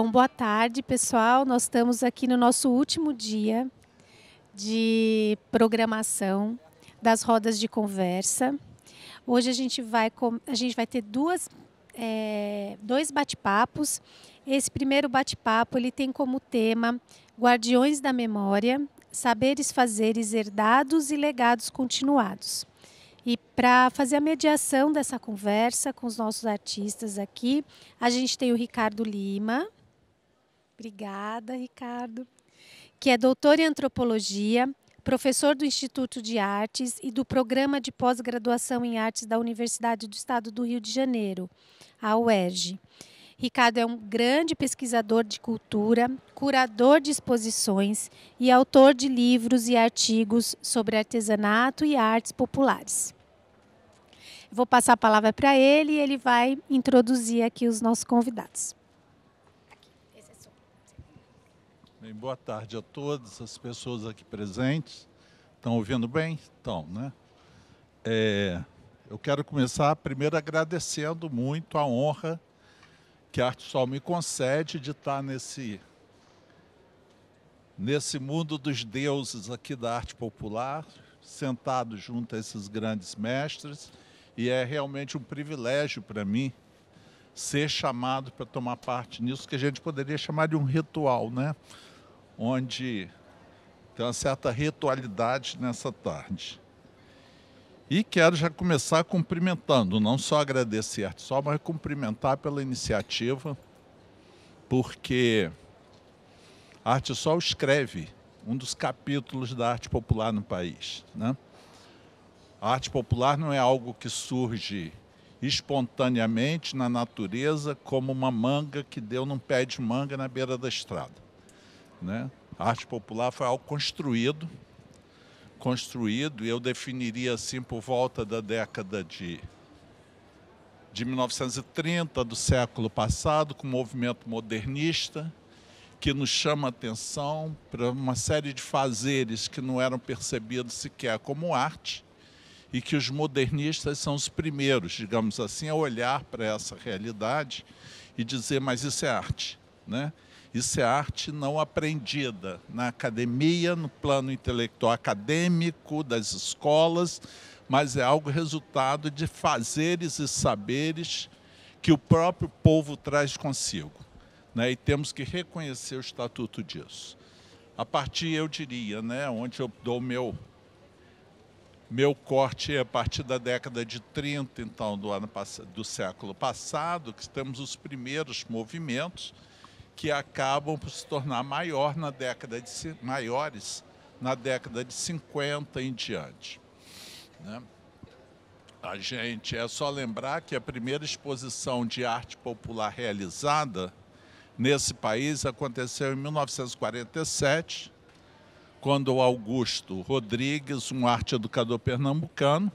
Bom, boa tarde, pessoal. Nós estamos aqui no nosso último dia de programação das rodas de conversa. Hoje a gente vai ter dois bate-papos. Esse primeiro bate-papo ele tem como tema Guardiões da Memória, Saberes Fazeres Herdados e Legados Continuados. E para fazer a mediação dessa conversa com os nossos artistas aqui, a gente tem o Ricardo Lima. Obrigada, Ricardo. Que é doutor em antropologia, professor do Instituto de Artes e do Programa de Pós-Graduação em Artes da Universidade do Estado do Rio de Janeiro, a UERJ. Ricardo é um grande pesquisador de cultura, curador de exposições e autor de livros e artigos sobre artesanato e artes populares. Vou passar a palavra para ele e ele vai introduzir aqui os nossos convidados. Bem, boa tarde a todas as pessoas aqui presentes. Estão ouvindo bem? Estão, né? Eu quero começar primeiro agradecendo muito a honra que a ArteSol me concede de estar nesse mundo dos deuses aqui da arte popular, sentado junto a esses grandes mestres, e é realmente um privilégio para mim ser chamado para tomar parte nisso, que a gente poderia chamar de um ritual, né? Onde tem uma certa ritualidade nessa tarde. E quero já começar cumprimentando, não só agradecer a ArteSol, mas cumprimentar pela iniciativa, porque a ArteSol escreve um dos capítulos da arte popular no país, né? A arte popular não é algo que surge espontaneamente na natureza, como uma manga que deu num pé de manga na beira da estrada, né? A arte popular foi algo construído, e eu definiria assim por volta da década de 1930 do século passado, com o movimento modernista, que nos chama a atenção para uma série de fazeres que não eram percebidos sequer como arte, e que os modernistas são os primeiros, digamos assim, a olhar para essa realidade e dizer, mas isso é arte, né? Isso é arte não aprendida na academia, no plano intelectual acadêmico das escolas, mas é algo resultado de fazeres e saberes que o próprio povo traz consigo, né? E temos que reconhecer o estatuto disso. A partir, eu diria, né, onde eu dou meu corte a partir da década de 30, então, do século passado, que temos os primeiros movimentos que acabam por se tornar maiores na década de 50 em diante, né? É só lembrar que a primeira exposição de arte popular realizada nesse país aconteceu em 1947, quando o Augusto Rodrigues, um arte-educador pernambucano,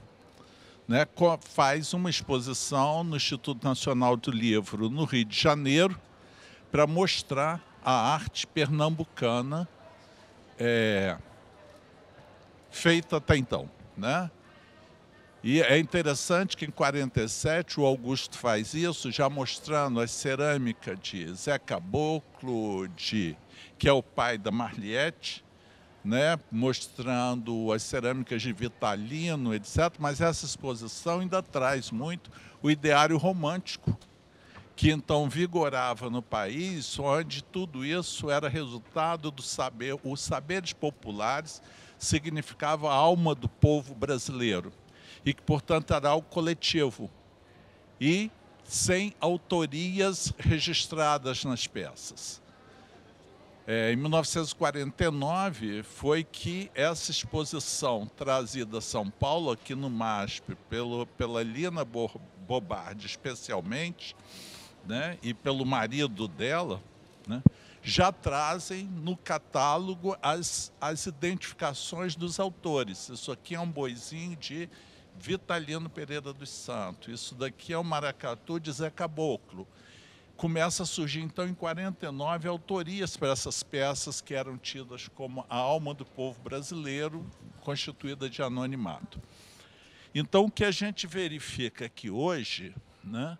né, faz uma exposição no Instituto Nacional do Livro, no Rio de Janeiro, para mostrar a arte pernambucana feita até então, né? E é interessante que em 47 o Augusto faz isso, já mostrando a cerâmica de Zé Caboclo, que é o pai da Marliette, né, mostrando as cerâmicas de Vitalino, etc. Mas essa exposição ainda traz muito o ideário romântico, que então vigorava no país, onde tudo isso era resultado do saber. Os saberes populares significava a alma do povo brasileiro, e que, portanto, era algo coletivo e sem autorias registradas nas peças. Em 1949 foi que essa exposição trazida a São Paulo, aqui no MASP, pela Lina Bobardi especialmente, né, e pelo marido dela, né, já trazem no catálogo as identificações dos autores. Isso aqui é um boizinho de Vitalino Pereira dos Santos, isso daqui é o maracatu de Zé Caboclo. Começa a surgir, então, em 49, autorias para essas peças que eram tidas como a alma do povo brasileiro, constituída de anonimato. Então, o que a gente verifica aqui hoje, né,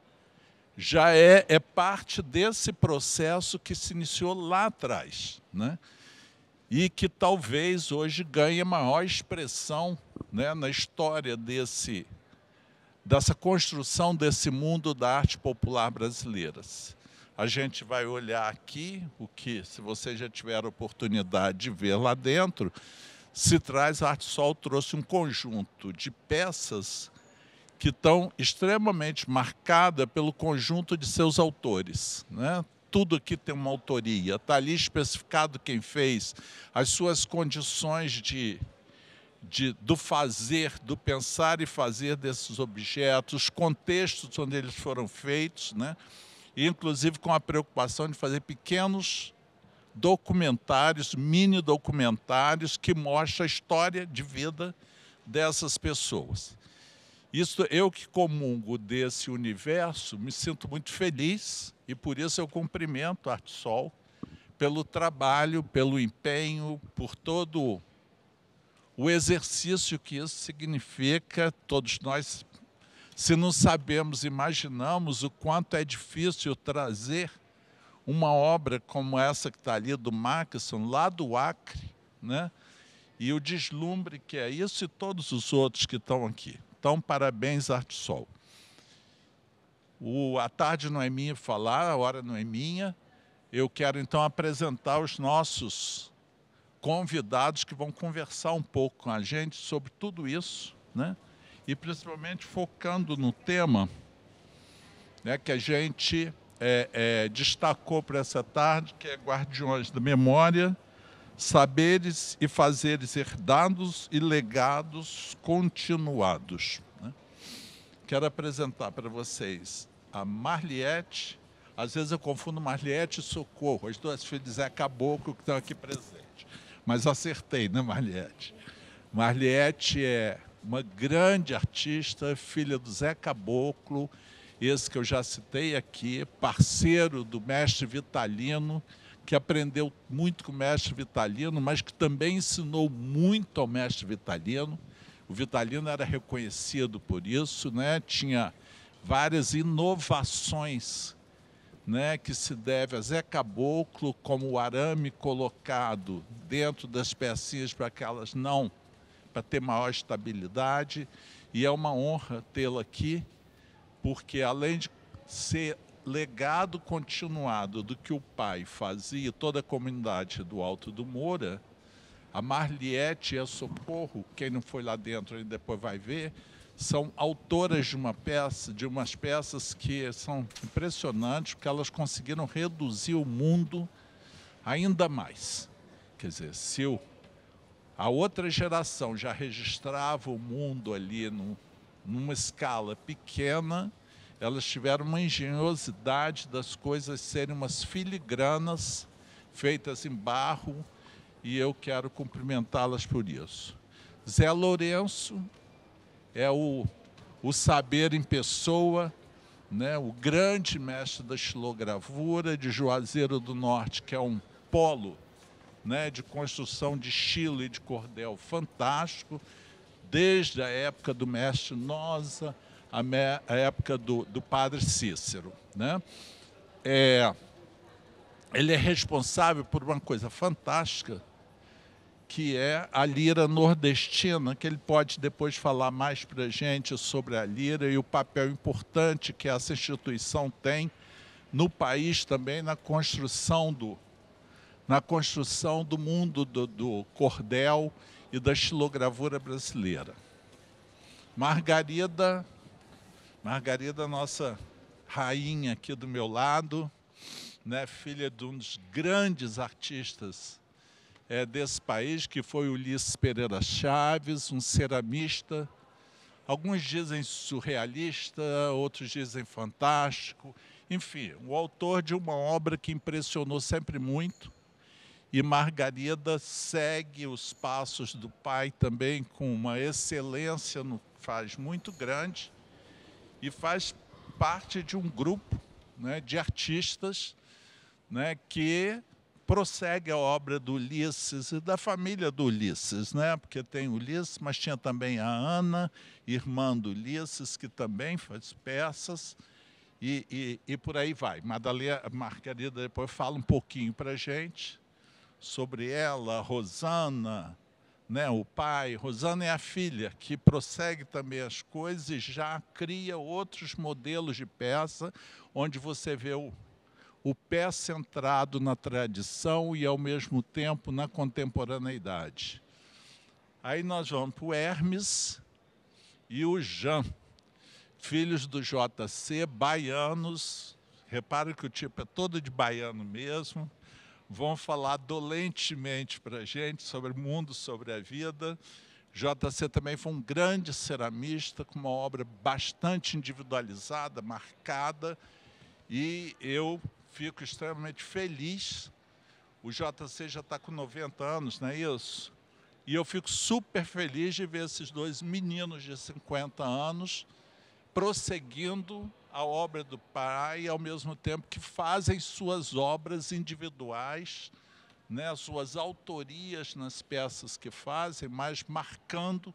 já é parte desse processo que se iniciou lá atrás, né? E que talvez hoje ganhe maior expressão, né, na história dessa construção desse mundo da arte popular brasileira. A gente vai olhar aqui, o que, se você já tiver a oportunidade de ver lá dentro, se traz, a Arte Sol trouxe um conjunto de peças que estão extremamente marcadas pelo conjunto de seus autores, né? Tudo aqui tem uma autoria, está ali especificado quem fez, as suas condições do fazer, do pensar e fazer desses objetos, os contextos onde eles foram feitos, né? E, inclusive, com a preocupação de fazer pequenos documentários, mini documentários que mostram a história de vida dessas pessoas. Isso, eu que comungo desse universo, me sinto muito feliz e por isso eu cumprimento a Arte Sol pelo trabalho, pelo empenho, por todo o exercício que isso significa. Todos nós, se não sabemos, imaginamos o quanto é difícil trazer uma obra como essa que está ali do Maxson, lá do Acre, né? E o deslumbre que é isso e todos os outros que estão aqui. Então, parabéns, Arte Sol. A tarde não é minha falar, a hora não é minha. Eu quero, então, apresentar os nossos convidados que vão conversar um pouco com a gente sobre tudo isso, né? E, principalmente, focando no tema, né, que a gente destacou para essa tarde, que é Guardiões da Memória, Saberes e Fazeres Herdados e Legados Continuados, né? Quero apresentar para vocês a Marliete, às vezes eu confundo Marliete e Socorro, as duas filhas de Zé Caboclo que estão aqui presentes, mas acertei, né, Marliete? Marliete é uma grande artista, filha do Zé Caboclo, esse que eu já citei aqui, parceiro do mestre Vitalino, que aprendeu muito com o mestre Vitalino, mas que também ensinou muito ao mestre Vitalino. O Vitalino era reconhecido por isso, né? Tinha várias inovações, né, que se deve a Zé Caboclo, como o arame colocado dentro das pecinhas para que elas para ter maior estabilidade. E é uma honra tê-la aqui, porque além de ser legado continuado do que o pai fazia, toda a comunidade do Alto do Moura, a Marliete e a Socorro, quem não foi lá dentro e depois vai ver, são autoras de umas peças que são impressionantes, porque elas conseguiram reduzir o mundo ainda mais. Quer dizer, se a outra geração já registrava o mundo ali numa escala pequena, elas tiveram uma engenhosidade das coisas serem umas filigranas feitas em barro, e eu quero cumprimentá-las por isso. Zé Lourenço é o saber em pessoa, né? O grande mestre da xilogravura de Juazeiro do Norte, que é um polo, né, de construção de xilo e de cordel fantástico, desde a época do mestre Noza, a época do padre Cícero, né? Ele é responsável por uma coisa fantástica, que é a lira nordestina, que ele pode depois falar mais para a gente sobre a lira e o papel importante que essa instituição tem no país também na construção do mundo do cordel e da xilogravura brasileira. Margarida, nossa rainha aqui do meu lado, né, filha de um dos grandes artistas desse país, que foi Ulisses Pereira Chaves, um ceramista, alguns dizem surrealista, outros dizem fantástico, enfim, o autor de uma obra que impressionou sempre muito. E Margarida segue os passos do pai também com uma excelência faz muito grande e faz parte de um grupo, né, de artistas, né, que prossegue a obra do Ulisses e da família do Ulisses, né, porque tem Ulisses, mas tinha também a Ana, irmã do Ulisses, que também faz peças, e por aí vai. Margarida depois fala um pouquinho para a gente sobre ela, Rosana, né, o pai. Rosana é a filha, que prossegue também as coisas e já cria outros modelos de peça, onde você vê o pé centrado na tradição e, ao mesmo tempo, na contemporaneidade. Aí nós vamos para o Hermes e o Jean, filhos do JC, baianos. Repare que o tipo é todo de baiano mesmo. Vão falar dolentemente para a gente sobre o mundo, sobre a vida. JC também foi um grande ceramista, com uma obra bastante individualizada, marcada, e eu fico extremamente feliz. O JC já está com 90 anos, não é isso? E eu fico super feliz de ver esses dois meninos de 50 anos prosseguindo a obra do pai, ao mesmo tempo que fazem suas obras individuais, né, suas autorias nas peças que fazem, mas marcando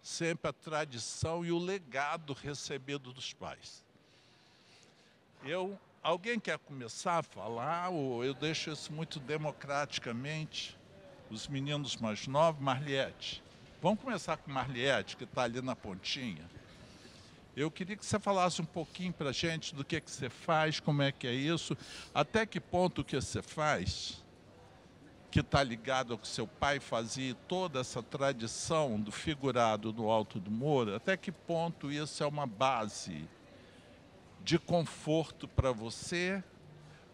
sempre a tradição e o legado recebido dos pais. Alguém quer começar a falar, ou eu deixo isso muito democraticamente? Os meninos mais novos, Marliete. Vamos começar com Marliete, que está ali na pontinha. Eu queria que você falasse um pouquinho para a gente do que você faz, como é que é isso, até que ponto o que você faz, que está ligado ao que seu pai fazia, toda essa tradição do figurado no Alto do Moura, até que ponto isso é uma base de conforto para você,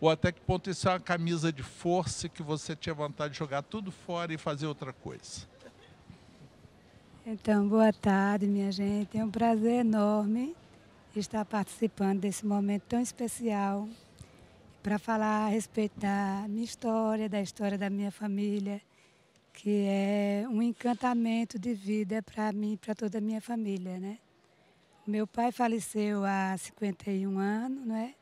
ou até que ponto isso é uma camisa de força que você tinha vontade de jogar tudo fora e fazer outra coisa? Então, boa tarde, minha gente. É um prazer enorme estar participando desse momento tão especial para falar a respeito da minha história, da história da minha família, que é um encantamento de vida para mim e para toda a minha família, né? Meu pai faleceu há 51 anos, né?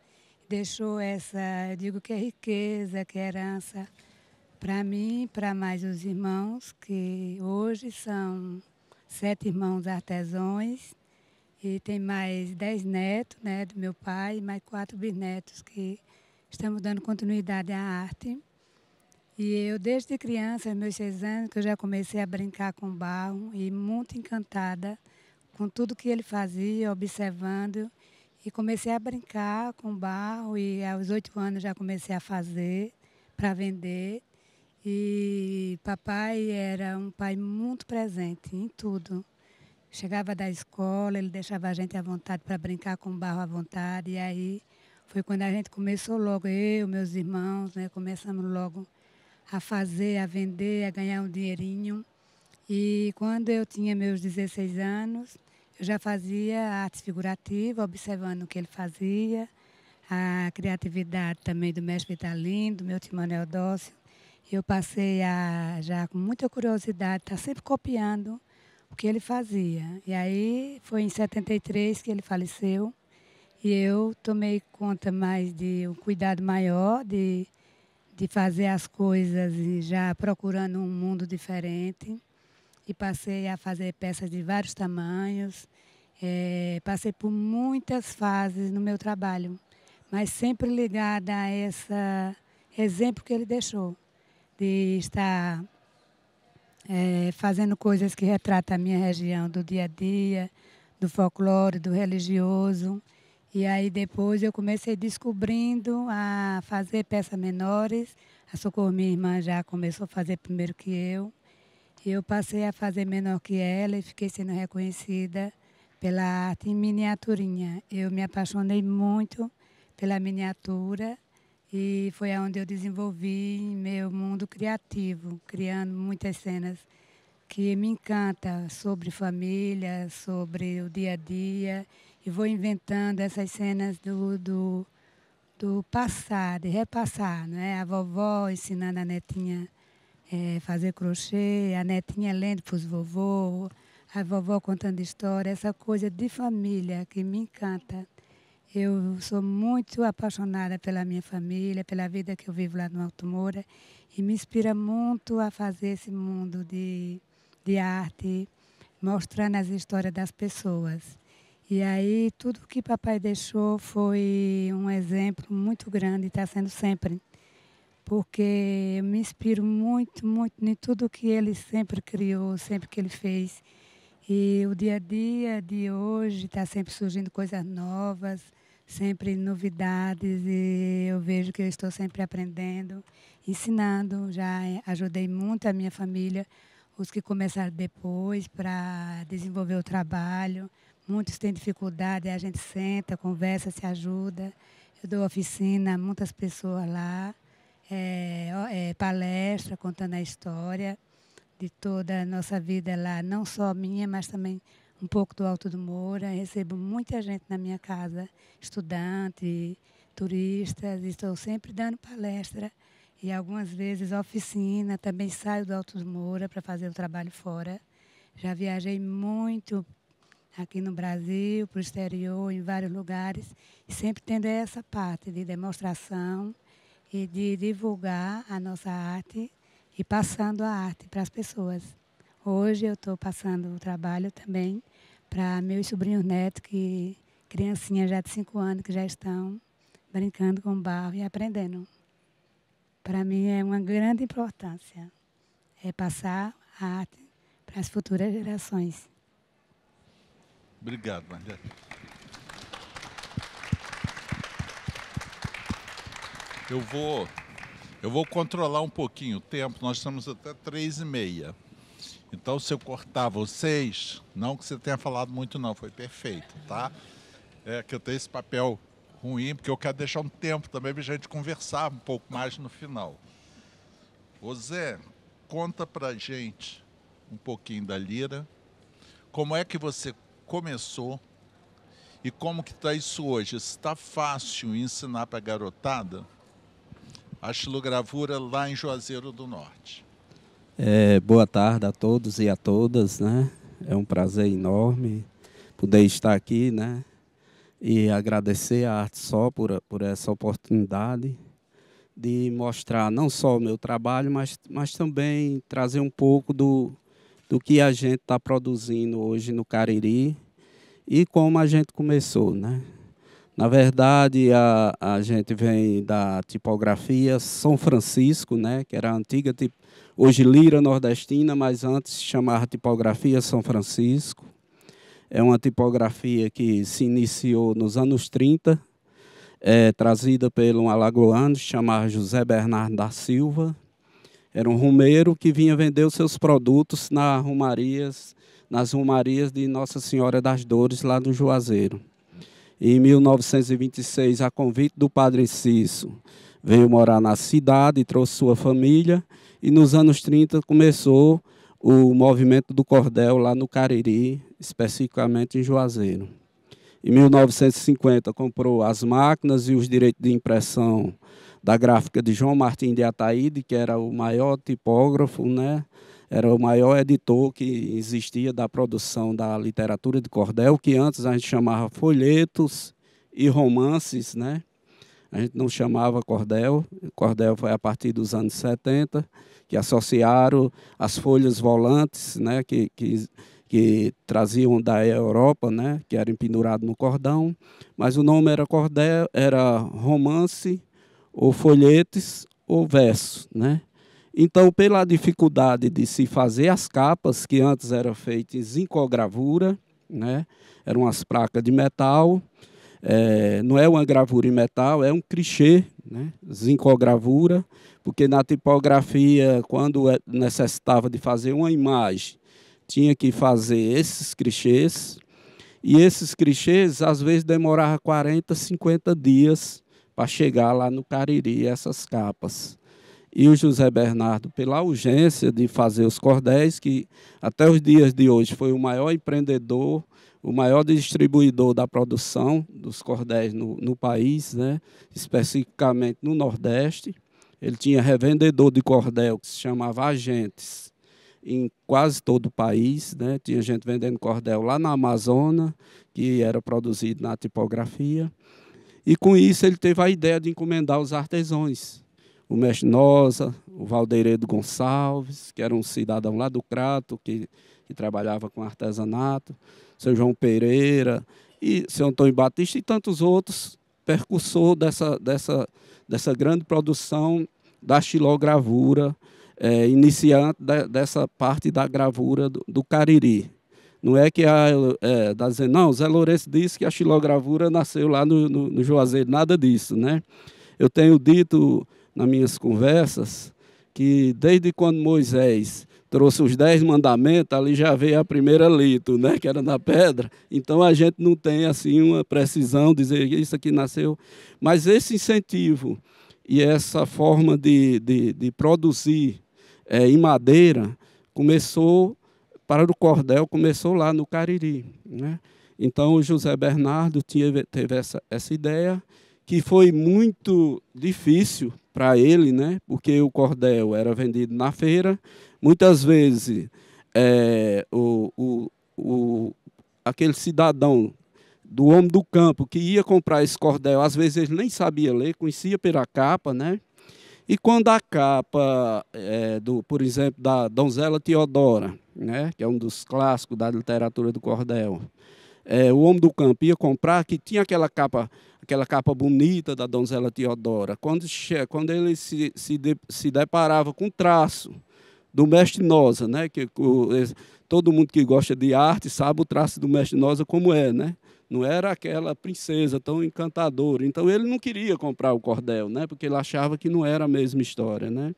Deixou essa, eu digo que é riqueza, que é herança para mim, para mais os irmãos, que hoje são 7 irmãos artesãos, e tem mais 10 netos, né, do meu pai, e mais 4 bisnetos que estamos dando continuidade à arte. E eu, desde criança, meus 6 anos, que eu já comecei a brincar com barro, e muito encantada com tudo que ele fazia, observando, e comecei a brincar com barro, e aos 8 anos já comecei a fazer para vender. E papai era um pai muito presente em tudo. Chegava da escola, ele deixava a gente à vontade para brincar com barro à vontade. E aí foi quando a gente começou logo, eu, meus irmãos, né, começamos logo a fazer, a vender, a ganhar um dinheirinho. E quando eu tinha meus 16 anos, eu já fazia arte figurativa, observando o que ele fazia, a criatividade também do mestre Vitalino, do meu tio Manuel Dócio. Eu passei já com muita curiosidade, estar sempre copiando o que ele fazia. E aí foi em 73 que ele faleceu, e eu tomei conta mais de um cuidado maior de fazer as coisas e já procurando um mundo diferente. E passei a fazer peças de vários tamanhos. Passei por muitas fases no meu trabalho, mas sempre ligada a esse exemplo que ele deixou, de estar fazendo coisas que retratam a minha região, do dia a dia, do folclore, do religioso. E aí depois eu comecei descobrindo a fazer peças menores. A Socorro, minha irmã, já começou a fazer primeiro que eu. Eu passei a fazer menor que ela e fiquei sendo reconhecida pela arte em miniaturinha. Eu me apaixonei muito pela miniatura e foi onde eu desenvolvi meu mundo criativo, criando muitas cenas que me encantam sobre família, sobre o dia a dia, e vou inventando essas cenas do passar, de repassar, né? A vovó ensinando a netinha fazer crochê, a netinha lendo para os vovô, a vovó contando história, essa coisa de família que me encanta. Eu sou muito apaixonada pela minha família, pela vida que eu vivo lá no Alto Moura, e me inspira muito a fazer esse mundo de arte, mostrando as histórias das pessoas. E aí tudo que papai deixou foi um exemplo muito grande, está sendo sempre. Porque eu me inspiro muito, muito em tudo que ele sempre criou, sempre que ele fez. E o dia a dia de hoje está sempre surgindo coisas novas, sempre novidades, e eu vejo que eu estou sempre aprendendo, ensinando. Já ajudei muito a minha família, os que começaram depois, para desenvolver o trabalho. Muitos têm dificuldade, a gente senta, conversa, se ajuda. Eu dou oficina a muitas pessoas lá, palestra contando a história de toda a nossa vida lá, não só minha, mas também um pouco do Alto do Moura. Recebo muita gente na minha casa, estudantes, turistas, e estou sempre dando palestra e algumas vezes oficina. Também saio do Alto do Moura para fazer o trabalho fora. Já viajei muito aqui no Brasil, para o exterior, em vários lugares, e sempre tendo essa parte de demonstração e de divulgar a nossa arte e passando a arte para as pessoas. Hoje eu estou passando o trabalho também para meus sobrinhos netos, que criancinhas já de 5 anos, que já estão brincando com barro e aprendendo. Para mim é uma grande importância, é passar a arte para as futuras gerações. Obrigado, Marlene. Eu vou controlar um pouquinho o tempo, nós estamos até 3h30. Então, se eu cortar vocês, não que você tenha falado muito não, foi perfeito, tá? É que eu tenho esse papel ruim, porque eu quero deixar um tempo também para a gente conversar um pouco mais no final. Ô Zé, conta pra gente um pouquinho da lira, como é que você começou e como que está isso hoje? Está fácil ensinar para a garotada a xilogravura lá em Juazeiro do Norte? Boa tarde a todos e a todas, né? É um prazer enorme poder estar aqui, né? E agradecer a Arte Sol por essa oportunidade de mostrar não só o meu trabalho, mas também trazer um pouco do que a gente está produzindo hoje no Cariri e como a gente começou, né? Na verdade, a gente vem da tipografia São Francisco, né? Que era a antiga, hoje Lira Nordestina, mas antes se chamava tipografia São Francisco. É uma tipografia que se iniciou nos anos 30, trazida por um alagoano chamado José Bernardo da Silva. Era um rumeiro que vinha vender os seus produtos nas romarias de Nossa Senhora das Dores, lá do Juazeiro. Em 1926, a convite do padre Cício, veio morar na cidade, trouxe sua família, e nos anos 30 começou o movimento do cordel lá no Cariri, especificamente em Juazeiro. Em 1950, comprou as máquinas e os direitos de impressão da gráfica de João Martins de Ataíde, que era o maior tipógrafo, né? Era o maior editor que existia da produção da literatura de cordel, que antes a gente chamava folhetos e romances, né? A gente não chamava cordel. Cordel foi a partir dos anos 70, que associaram as folhas volantes, né? Que traziam da Europa, né? Que eram pendurados no cordão. Mas o nome era cordel, era romance, ou folhetes, ou verso, né? Então, pela dificuldade de se fazer as capas, que antes eram feitas em zincogravura, né? Eram as placas de metal, não é uma gravura em metal, é um clichê, né? Zincogravura, porque na tipografia, quando necessitava de fazer uma imagem, tinha que fazer esses clichês, e esses clichês, às vezes, demoravam 40, 50 dias para chegar lá no Cariri, essas capas. E o José Bernardo, pela urgência de fazer os cordéis, que até os dias de hoje foi o maior empreendedor, o maior distribuidor da produção dos cordéis no país, né? Especificamente no Nordeste. Ele tinha revendedor de cordel que se chamava Agentes em quase todo o país, né? Tinha gente vendendo cordel lá na Amazônia, que era produzido na tipografia. E com isso ele teve a ideia de encomendar os artesãos. O Mestre Nosa, o Valderedo Gonçalves, que era um cidadão lá do Crato, que trabalhava com artesanato, o seu João Pereira e seu Antônio Batista e tantos outros, percursor dessa grande produção da xilogravura, iniciante dessa parte da gravura do Cariri. Não é que está dizendo, não, Zé Lourenço disse que a xilogravura nasceu lá no Juazeiro, nada disso, né? Eu tenho dito nas minhas conversas que desde quando Moisés trouxe os 10 mandamentos, ali já veio a primeira lito, né, que era na pedra. Então a gente não tem assim uma precisão de dizer que isso aqui nasceu, mas esse incentivo e essa forma de produzir em madeira começou para o cordel, começou lá no Cariri, né? Então o José Bernardo teve essa ideia, que foi muito difícil para ele, né? Porque o cordel era vendido na feira. Muitas vezes aquele cidadão do homem do campo que ia comprar esse cordel, às vezes ele nem sabia ler, conhecia pela capa, né? E quando a capa, por exemplo, da Donzela Teodora, né? Que é um dos clássicos da literatura do cordel, o homem do campo ia comprar, que tinha aquela capa bonita da Donzela Teodora. Quando ele se deparava com o traço do Mestre Nosa, né? Todo mundo que gosta de arte sabe o traço do Mestre Nosa como é, né? Não era aquela princesa tão encantadora. Então ele não queria comprar o cordel, né? Porque ele achava que não era a mesma história, né?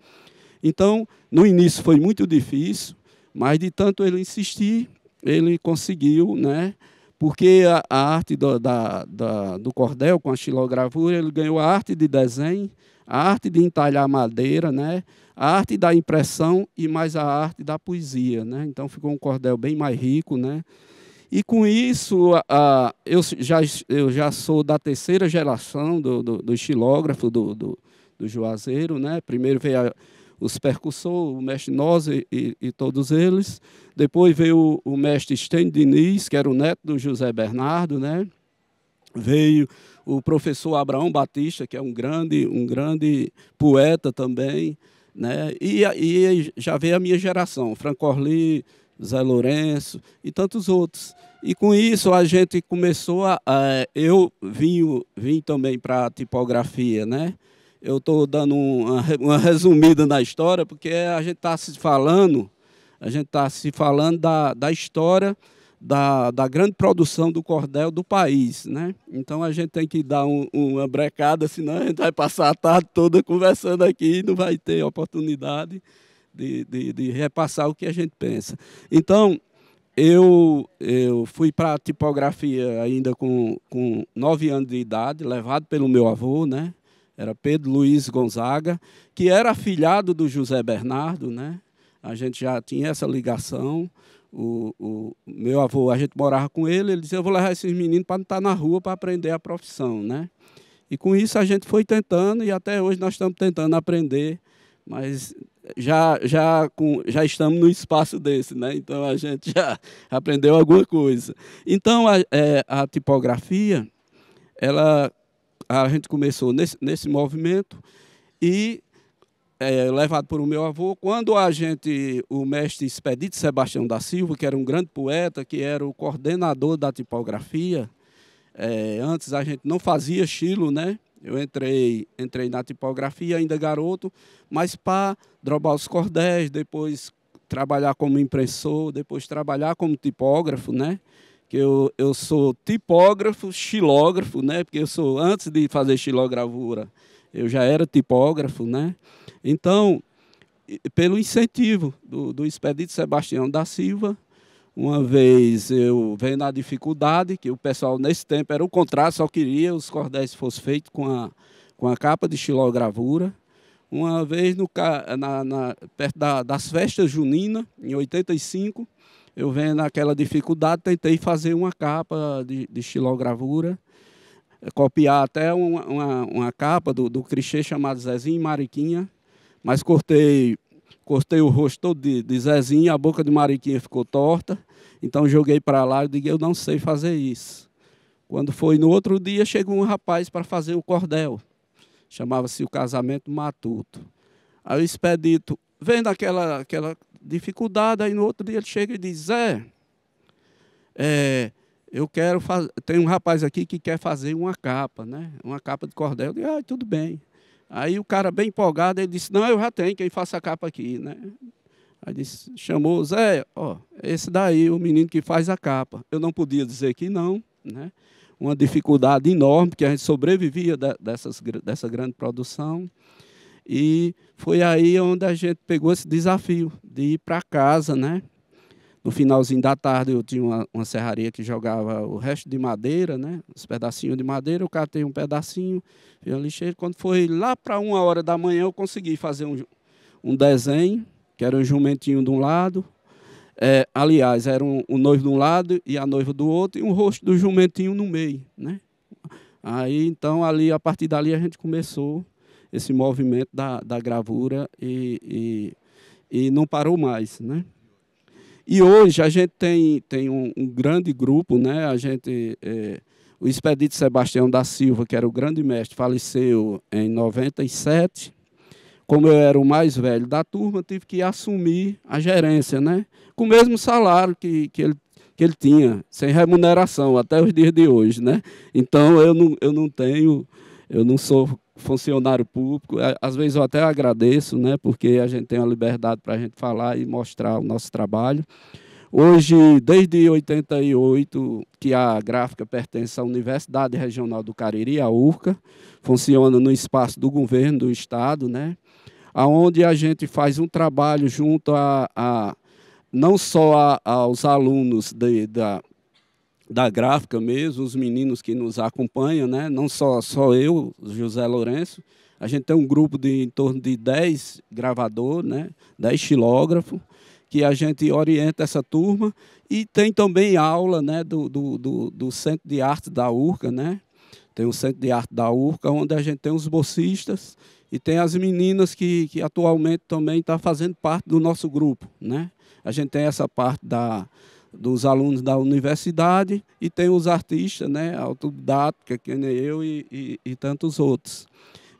Então, no início foi muito difícil, mas de tanto ele insistir, ele conseguiu, né? Porque a arte do cordel, com a xilogravura, ele ganhou a arte de desenho, a arte de entalhar madeira, né? A arte da impressão e mais a arte da poesia, né? Então ficou um cordel bem mais rico, né? E com isso, eu já sou da terceira geração do xilógrafo do Juazeiro, né? Primeiro veio os percussores, o mestre Nosa e todos eles. Depois veio o mestre Estênio Diniz, que era o neto do José Bernardo, né? Veio o professor Abraão Batista, que é um grande poeta também, né? E já veio a minha geração, Franco Orly, Zé Lourenço e tantos outros. E com isso a gente começou eu vim também para a tipografia, né? Eu estou dando uma resumida na história, porque a gente está se falando da história da grande produção do cordel do país, né? Então a gente tem que dar uma brecada, senão a gente vai passar a tarde toda conversando aqui e não vai ter oportunidade de repassar o que a gente pensa. Então, eu fui para a tipografia ainda com 9 anos de idade, levado pelo meu avô, né? Era Pedro Luiz Gonzaga, que era afilhado do José Bernardo, né? A gente já tinha essa ligação. O meu avô, a gente morava com ele dizia, eu vou levar esses meninos para não estar na rua para aprender a profissão, né? E com isso a gente foi tentando, e até hoje nós estamos tentando aprender, mas já estamos num espaço desse, né? Então a gente já aprendeu alguma coisa. Então a tipografia, a gente começou nesse movimento e levado por o meu avô. Quando o mestre Expedito Sebastião da Silva, que era um grande poeta, que era o coordenador da tipografia, antes a gente não fazia estilo, né? Eu entrei na tipografia ainda garoto, mas para drobar os cordéis, depois trabalhar como impressor, depois trabalhar como tipógrafo, né? Que eu sou tipógrafo, xilógrafo, né? Porque antes de fazer xilogravura, eu já era tipógrafo, né? Então, pelo incentivo do Expedito Sebastião da Silva, uma vez eu venho na dificuldade, que o pessoal nesse tempo era o contrário, só queria os cordéis fossem feitos com a capa de xilogravura. Uma vez perto das festas juninas, em 85, eu venho naquela dificuldade, tentei fazer uma capa de xilogravura, copiar até uma capa do clichê chamado Zezinho e Mariquinha, mas cortei o rosto todo de Zezinho, a boca de Mariquinha ficou torta, então joguei para lá e digo, eu não sei fazer isso. Quando foi no outro dia, chegou um rapaz para fazer o cordel, chamava-se o Casamento Matuto. Aí o Expedito, vendo aquela dificuldade, aí no outro dia ele chega e diz, Zé, eu quero fazer, tem um rapaz aqui que quer fazer uma capa, né? Uma capa de cordel. Eu digo, tudo bem. Aí o cara bem empolgado, ele disse, não, eu já tenho quem faça a capa aqui, né? Aí disse, chamou, Zé, ó, esse daí, o menino que faz a capa. Eu não podia dizer que não, né? Uma dificuldade enorme, porque a gente sobrevivia dessa grande produção. E foi aí onde a gente pegou esse desafio de ir para casa, né? No finalzinho da tarde eu tinha uma serraria que jogava o resto de madeira, né? Os pedacinhos de madeira, eu catei um pedacinho, fiz a lixeira. Quando foi lá para 1h da manhã, eu consegui fazer um desenho, que era um jumentinho de um lado, aliás, era um noivo de um lado e a noiva do outro, e um rosto do jumentinho no meio, né? Aí, então, ali, a partir dali, a gente começou esse movimento da gravura e não parou mais, né? E hoje a gente tem um grande grupo, né? O Expedito Sebastião da Silva, que era o grande mestre, faleceu em 97. Como eu era o mais velho da turma, tive que assumir a gerência, né? Com o mesmo salário que ele tinha, sem remuneração, até os dias de hoje, né? Então, eu não sou funcionário público. Às vezes eu até agradeço, né? Porque a gente tem a liberdade para a gente falar e mostrar o nosso trabalho. Hoje, desde 88, que a gráfica pertence à Universidade Regional do Cariri, a URCA, funciona no espaço do governo do Estado, né? Onde a gente faz um trabalho junto não só aos alunos da gráfica mesmo, os meninos que nos acompanham, né? Não só eu, José Lourenço, a gente tem um grupo de em torno de 10 gravadores, né? 10 xilógrafos, que a gente orienta essa turma, e tem também aula, né? do Centro de Arte da URCA, né? Tem o Centro de Arte da URCA, onde a gente tem os bolsistas e tem as meninas que atualmente também estão fazendo parte do nosso grupo, né? A gente tem essa parte dos alunos da universidade e tem os artistas, né, autodidática, que nem eu e tantos outros.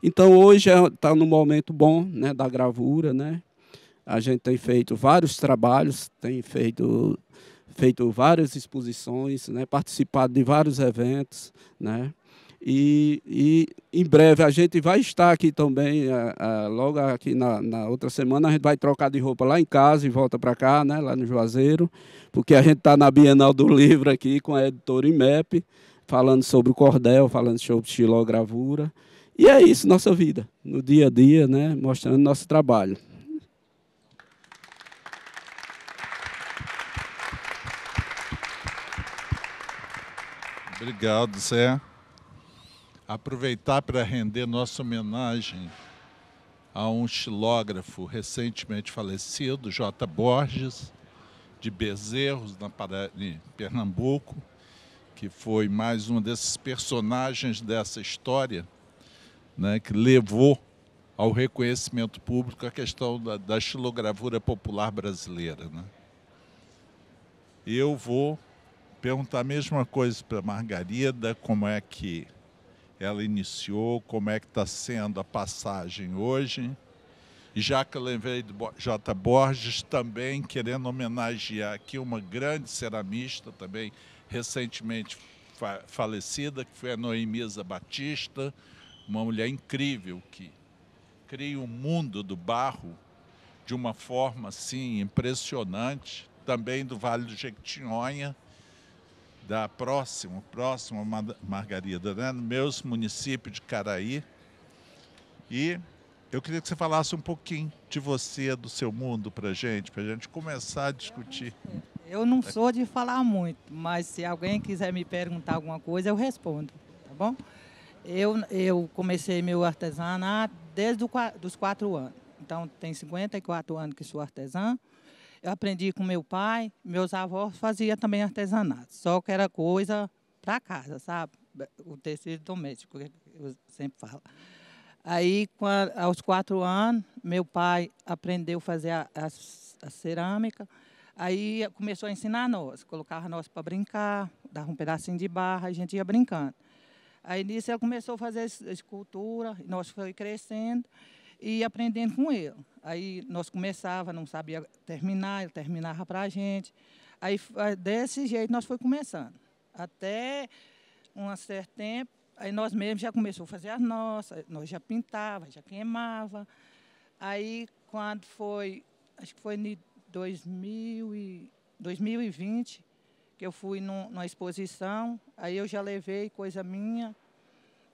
Então, hoje está num momento bom, né, da gravura, né? A gente tem feito vários trabalhos, tem feito várias exposições, né, participado de vários eventos, né? E em breve a gente vai estar aqui também, logo aqui na outra semana, a gente vai trocar de roupa lá em casa e volta para cá, né, lá no Juazeiro, porque a gente está na Bienal do Livro aqui com a editora IMEP, falando sobre o cordel, falando sobre xilogravura. E é isso, nossa vida, no dia a dia, né, mostrando nosso trabalho. Obrigado, Zé. Aproveitar para render nossa homenagem a um xilógrafo recentemente falecido, J. Borges, de Bezerros, em Pernambuco, que foi mais um desses personagens dessa história, né, que levou ao reconhecimento público a questão da xilogravura popular brasileira, né? E eu vou perguntar a mesma coisa para a Margarida, como é que ela iniciou, como é que está sendo a passagem hoje. E já que eu lembrei de J. Borges, também querendo homenagear aqui uma grande ceramista, também recentemente falecida, que foi a Noemisa Batista, uma mulher incrível que cria um mundo do barro de uma forma assim impressionante, também do Vale do Jequitinhonha, da próxima Margarida, né? No meu município de Caraí. E eu queria que você falasse um pouquinho de você, do seu mundo para a gente começar a discutir. Eu não sou de falar muito, mas se alguém quiser me perguntar alguma coisa, eu respondo, tá bom? Eu comecei meu artesanato desde os 4 anos. Então, tem 54 anos que sou artesã. Eu aprendi com meu pai, meus avós faziam também artesanato, só que era coisa para casa, sabe? O tecido doméstico, que eu sempre falo. Aí, aos 4 anos, meu pai aprendeu a fazer a cerâmica, aí começou a ensinar nós, colocava nós para brincar, dava um pedacinho de barra, a gente ia brincando. Aí, nisso, ele começou a fazer escultura, nós fomos crescendo e aprendendo com ele. Aí nós começávamos, não sabia terminar, ele terminava para a gente. Aí desse jeito nós fomos começando. Até um certo tempo, aí nós mesmos já começamos a fazer as nossas, nós já pintava, já queimava. Aí, quando foi, acho que foi em 2020, que eu fui numa exposição, aí eu já levei coisa minha,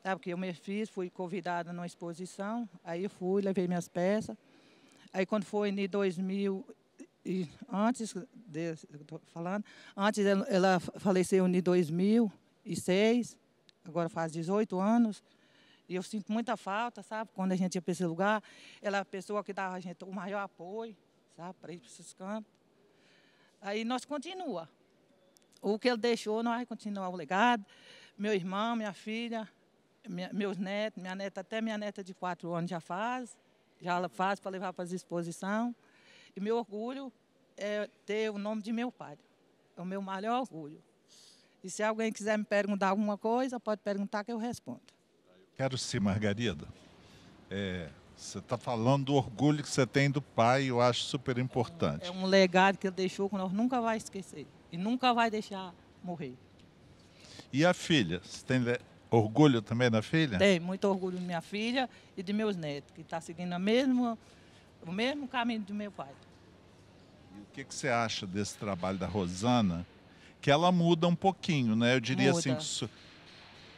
sabe, que eu me fiz, fui convidada numa exposição, aí eu fui, levei minhas peças. Aí, quando foi em 2000, antes, estou falando, antes ela faleceu em 2006, agora faz 18 anos, e eu sinto muita falta, sabe? Quando a gente ia para esse lugar, ela é a pessoa que dava a gente o maior apoio, sabe? Para ir para esses cantos. Aí nós continuamos. O que ele deixou, nós vamos continuar o legado. Meu irmão, minha filha, meus netos, até minha neta de 4 anos já ela faz para levar para as exposições. E meu orgulho é ter o nome de meu pai. É o meu maior orgulho. E se alguém quiser me perguntar alguma coisa, pode perguntar que eu respondo. Quero sim, Margarida. Você está falando do orgulho que você tem do pai, eu acho super importante. É um legado que ele deixou que nós nunca vai esquecer. E nunca vai deixar morrer. E a filha? Você tem orgulho também da filha? Tenho muito orgulho de minha filha e de meus netos, que estão seguindo o mesmo caminho do meu pai. E o que você acha desse trabalho da Rosana? Que ela muda um pouquinho, né? Eu diria Muda. assim, que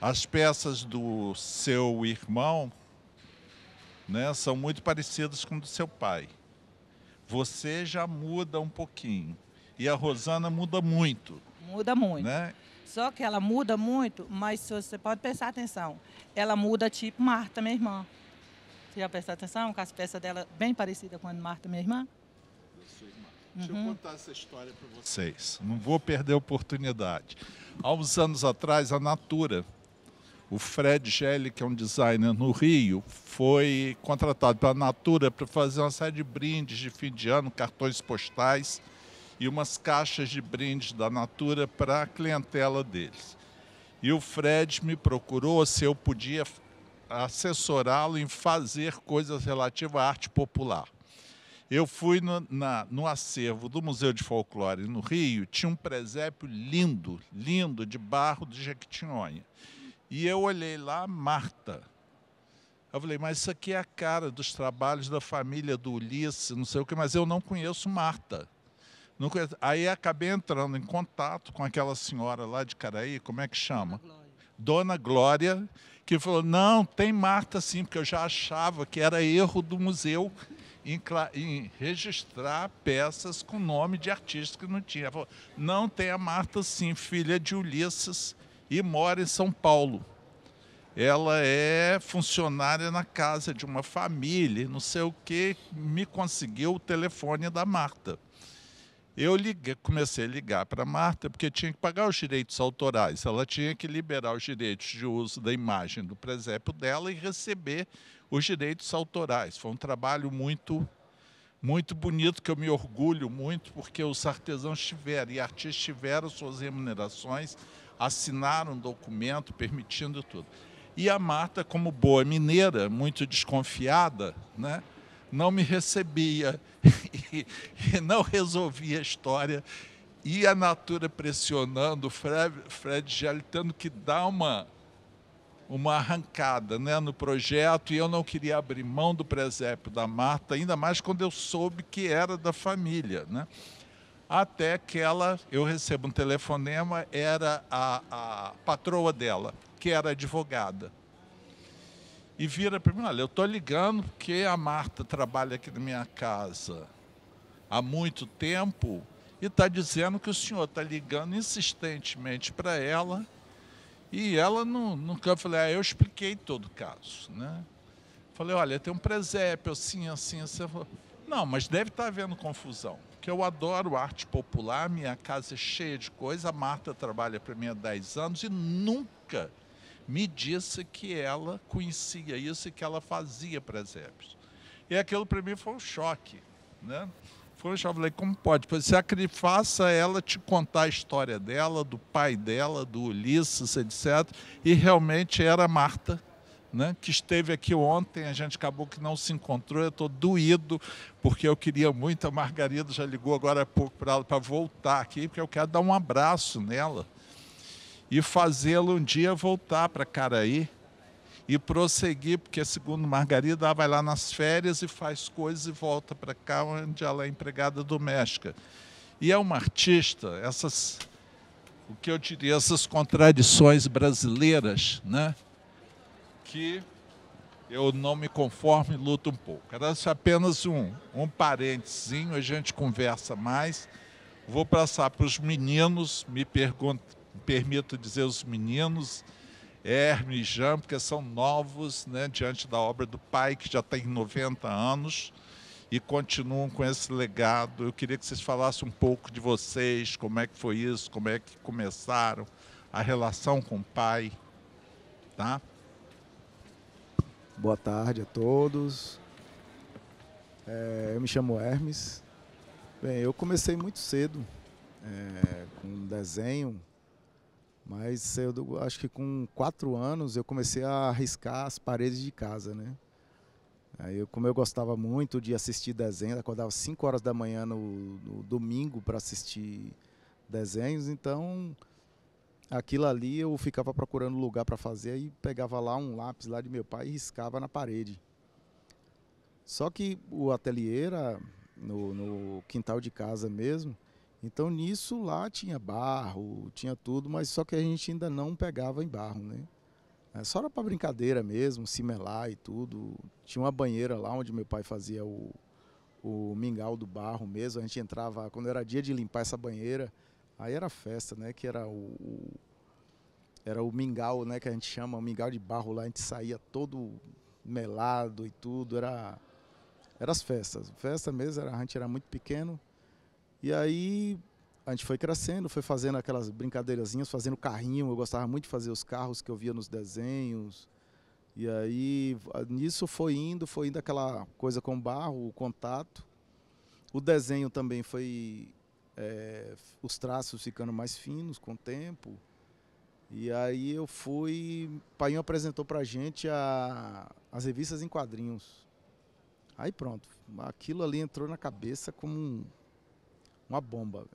as peças do seu irmão, né, são muito parecidas com o do seu pai. Você já muda um pouquinho. E a Rosana muda muito. Muda muito. Né? Só que ela muda muito, mas você pode prestar atenção. Ela muda tipo Marta, minha irmã. Você já prestou atenção com as peças dela bem parecidas com a de Marta, minha irmã? Deixa eu contar essa história para vocês. Não vou perder a oportunidade. Há uns anos atrás, a Natura, o Fred Gelli, que é um designer no Rio, foi contratado pela Natura para fazer uma série de brindes de fim de ano, cartões postais e umas caixas de brindes da Natura para a clientela deles. E o Fred me procurou se eu podia assessorá-lo em fazer coisas relativas à arte popular. Eu fui no acervo do Museu de Folclore no Rio, tinha um presépio lindo, lindo, de barro de Jequitinhonha. E eu olhei lá, Marta. Eu falei, mas isso aqui é a cara dos trabalhos da família do Ulisses, não sei o quê, mas eu não conheço Marta. Não conheço. Aí acabei entrando em contato com aquela senhora lá de Caraí, como é que chama? Dona Glória, que falou, não, tem Marta sim, porque eu já achava que era erro do museu em registrar peças com nome de artista que não tinha. Ela falou, não, tem a Marta sim, filha de Ulisses, e mora em São Paulo. Ela é funcionária na casa de uma família, não sei o que, me conseguiu o telefone da Marta. Eu comecei a ligar para a Marta porque tinha que pagar os direitos autorais. Ela tinha que liberar os direitos de uso da imagem do presépio dela e receber os direitos autorais. Foi um trabalho muito, muito bonito, que eu me orgulho muito, porque os artesãos tiveram e artistas tiveram suas remunerações, assinaram um documento permitindo tudo. E a Marta, como boa mineira, muito desconfiada, né, não me recebia e não resolvia a história. E a Natura pressionando, o Fred Gelli tendo que dar uma arrancada, né, no projeto, e eu não queria abrir mão do presépio da Marta, ainda mais quando eu soube que era da família, né? Até que eu recebo um telefonema, era a patroa dela, que era advogada. E vira para mim, olha, eu estou ligando porque a Marta trabalha aqui na minha casa há muito tempo e está dizendo que o senhor está ligando insistentemente para ela e ela nunca... Eu falei, eu expliquei todo o caso, né? Falei, olha, tem um presépio assim, assim, assim. Falei, não, mas deve estar havendo confusão, porque eu adoro arte popular, minha casa é cheia de coisa, a Marta trabalha para mim há 10 anos e nunca me disse que ela conhecia isso e que ela fazia presépios. E aquilo para mim foi um choque, né? Foi um choque. Eu falei, como pode? Faça ela te contar a história dela, do pai dela, do Ulisses, etc. E realmente era a Marta, né, que esteve aqui ontem, a gente acabou que não se encontrou, eu estou doído, porque eu queria muito, a Margarida já ligou agora há pouco para ela para voltar aqui, porque eu quero dar um abraço nela. e fazê-lo um dia voltar para Caraí e prosseguir, porque segundo Margarida, ela vai lá nas férias e faz coisas e volta para cá, onde ela é empregada doméstica. E é uma artista, o que eu diria, essas contradições brasileiras, né, que eu não me conformo e luto um pouco. Era apenas um parentezinho, a gente conversa mais. Vou passar para os meninos, me permito dizer os meninos, Hermes e Jean, porque são novos, né, diante da obra do pai, que já tem 90 anos, e continuam com esse legado. Eu queria que vocês falassem um pouco de vocês, como é que foi isso, como é que começaram, a relação com o pai, tá? Boa tarde a todos. Eu me chamo Hermes. Bem, eu comecei muito cedo com desenho, mas eu acho que com 4 anos eu comecei a riscar as paredes de casa, né? Aí, como eu gostava muito de assistir desenho, acordava 5 horas da manhã no domingo para assistir desenhos, então aquilo ali eu ficava procurando lugar para fazer e pegava lá um lápis lá de meu pai e riscava na parede. Só que o ateliê era no quintal de casa mesmo, então nisso lá tinha barro, tinha tudo, mas só que a gente ainda não pegava em barro, né? Só era para brincadeira mesmo, se melar e tudo. Tinha uma banheira lá onde meu pai fazia o mingau do barro mesmo. A gente entrava, quando era dia de limpar essa banheira, aí era festa, né? Que era o mingau, né? Que a gente chama, o mingau de barro lá. A gente saía todo melado e tudo. Era as festas. Festa mesmo, a gente era muito pequeno. E aí a gente foi crescendo, foi fazendo aquelas brincadeirazinhas, fazendo carrinho. Eu gostava muito de fazer os carros que eu via nos desenhos. E aí, nisso foi indo aquela coisa com barro, o contato. O desenho também foi, os traços ficando mais finos com o tempo. E aí o Painho apresentou pra gente as revistas em quadrinhos. Aí pronto, aquilo ali entrou na cabeça como uma bomba.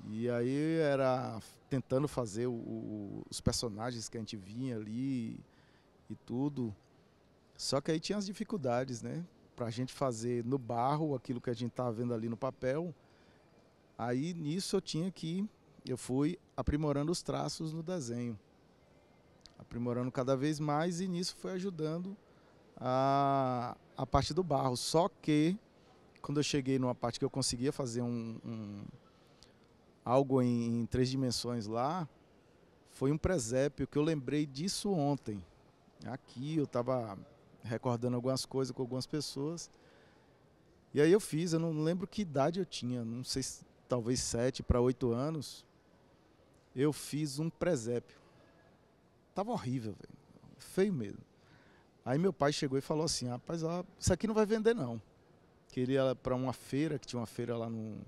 E aí era tentando fazer os personagens que a gente vinha ali e tudo. Só que aí tinha as dificuldades, né? Pra gente fazer no barro aquilo que a gente estava vendo ali no papel. Aí nisso eu fui aprimorando os traços no desenho. Aprimorando cada vez mais e nisso foi ajudando a parte do barro. Só que quando eu cheguei numa parte que eu conseguia fazer algo em 3 dimensões lá, foi um presépio que eu lembrei disso ontem. Aqui eu estava recordando algumas coisas com algumas pessoas. E aí eu não lembro que idade eu tinha, não sei, talvez 7 para 8 anos. Eu fiz um presépio. Tava horrível, velho. Feio mesmo. Aí meu pai chegou e falou assim: rapaz, ó, isso aqui não vai vender não. Queria para uma feira, que tinha uma feira lá em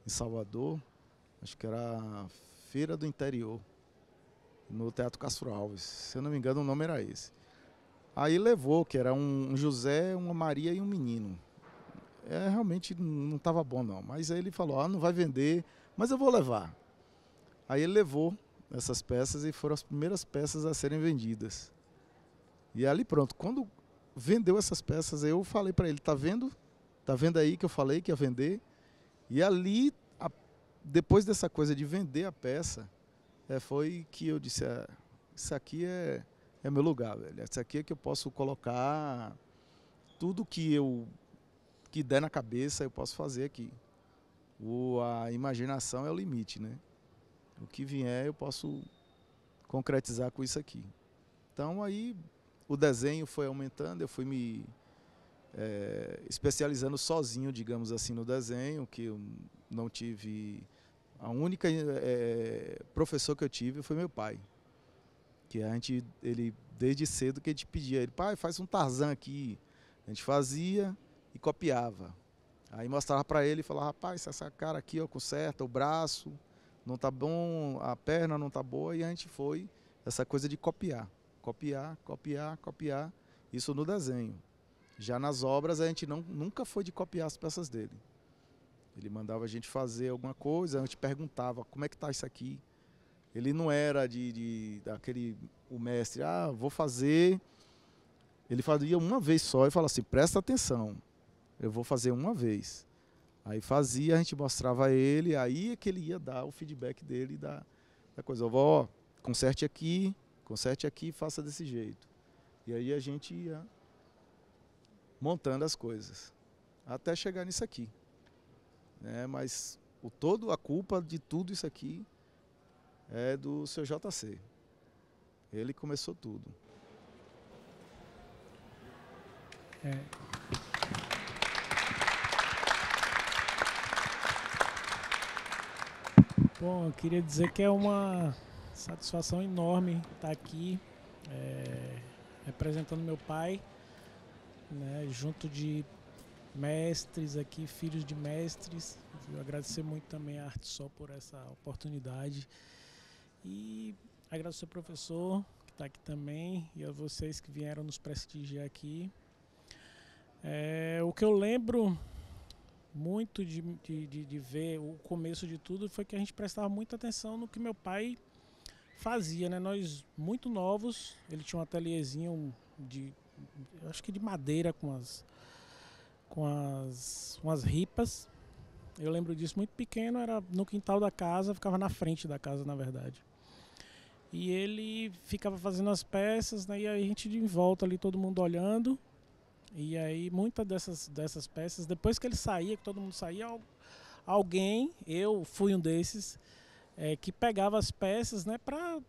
Salvador. Acho que era a Feira do Interior, no Teatro Castro Alves. Se eu não me engano, o nome era esse. Aí levou, que era um José, uma Maria e um menino. Realmente não estava bom, não. Mas aí ele falou, não vai vender, mas eu vou levar. Aí ele levou essas peças e foram as primeiras peças a serem vendidas. E ali pronto, quando vendeu essas peças, eu falei para ele, tá vendo? Tá vendo aí que eu falei que ia vender? E ali, depois dessa coisa de vender a peça, foi que eu disse, isso aqui é meu lugar, velho. Isso aqui é que eu posso colocar tudo que der na cabeça, eu posso fazer aqui. A imaginação é o limite, né? O que vier eu posso concretizar com isso aqui. Então aí o desenho foi aumentando, eu fui me especializando sozinho, digamos assim, no desenho, que eu não tive... A única professor que eu tive foi meu pai. Que ele desde cedo que a gente pedia, ele, pai, faz um Tarzan aqui. A gente fazia e copiava. Aí mostrava para ele e falava, rapaz, essa cara aqui, ó, conserta, o braço não tá bom, a perna não tá boa, e a gente foi essa coisa de copiar. Copiar, copiar, copiar, isso no desenho. Já nas obras a gente nunca foi de copiar as peças dele. Ele mandava a gente fazer alguma coisa, a gente perguntava, como é que tá isso aqui? Ele não era daquele, o mestre, vou fazer. Ele fazia uma vez só e falava assim, presta atenção, eu vou fazer uma vez. Aí fazia, a gente mostrava a ele, aí é que ele ia dar o feedback dele da coisa. Ó, conserte aqui, faça desse jeito. E aí a gente ia montando as coisas, até chegar nisso aqui. Né? Mas a culpa de tudo isso aqui é do seu JC. Ele começou tudo. Bom, eu queria dizer que é uma satisfação enorme estar aqui representando meu pai, né, junto de mestres aqui, filhos de mestres. Eu agradecer muito também a ArteSol por essa oportunidade e agradecer ao professor que está aqui também e a vocês que vieram nos prestigiar aqui. O que eu lembro muito de ver o começo de tudo foi que a gente prestava muita atenção no que meu pai fazia, né? Nós muito novos, ele tinha um ateliêzinho acho que de madeira com umas ripas. Eu lembro disso muito pequeno, era no quintal da casa, ficava na frente da casa, na verdade. E ele ficava fazendo as peças, né? E aí a gente de volta ali, todo mundo olhando. E aí muitas dessas peças, depois que ele saía, que todo mundo saía, alguém, eu fui um desses, que pegava as peças, né,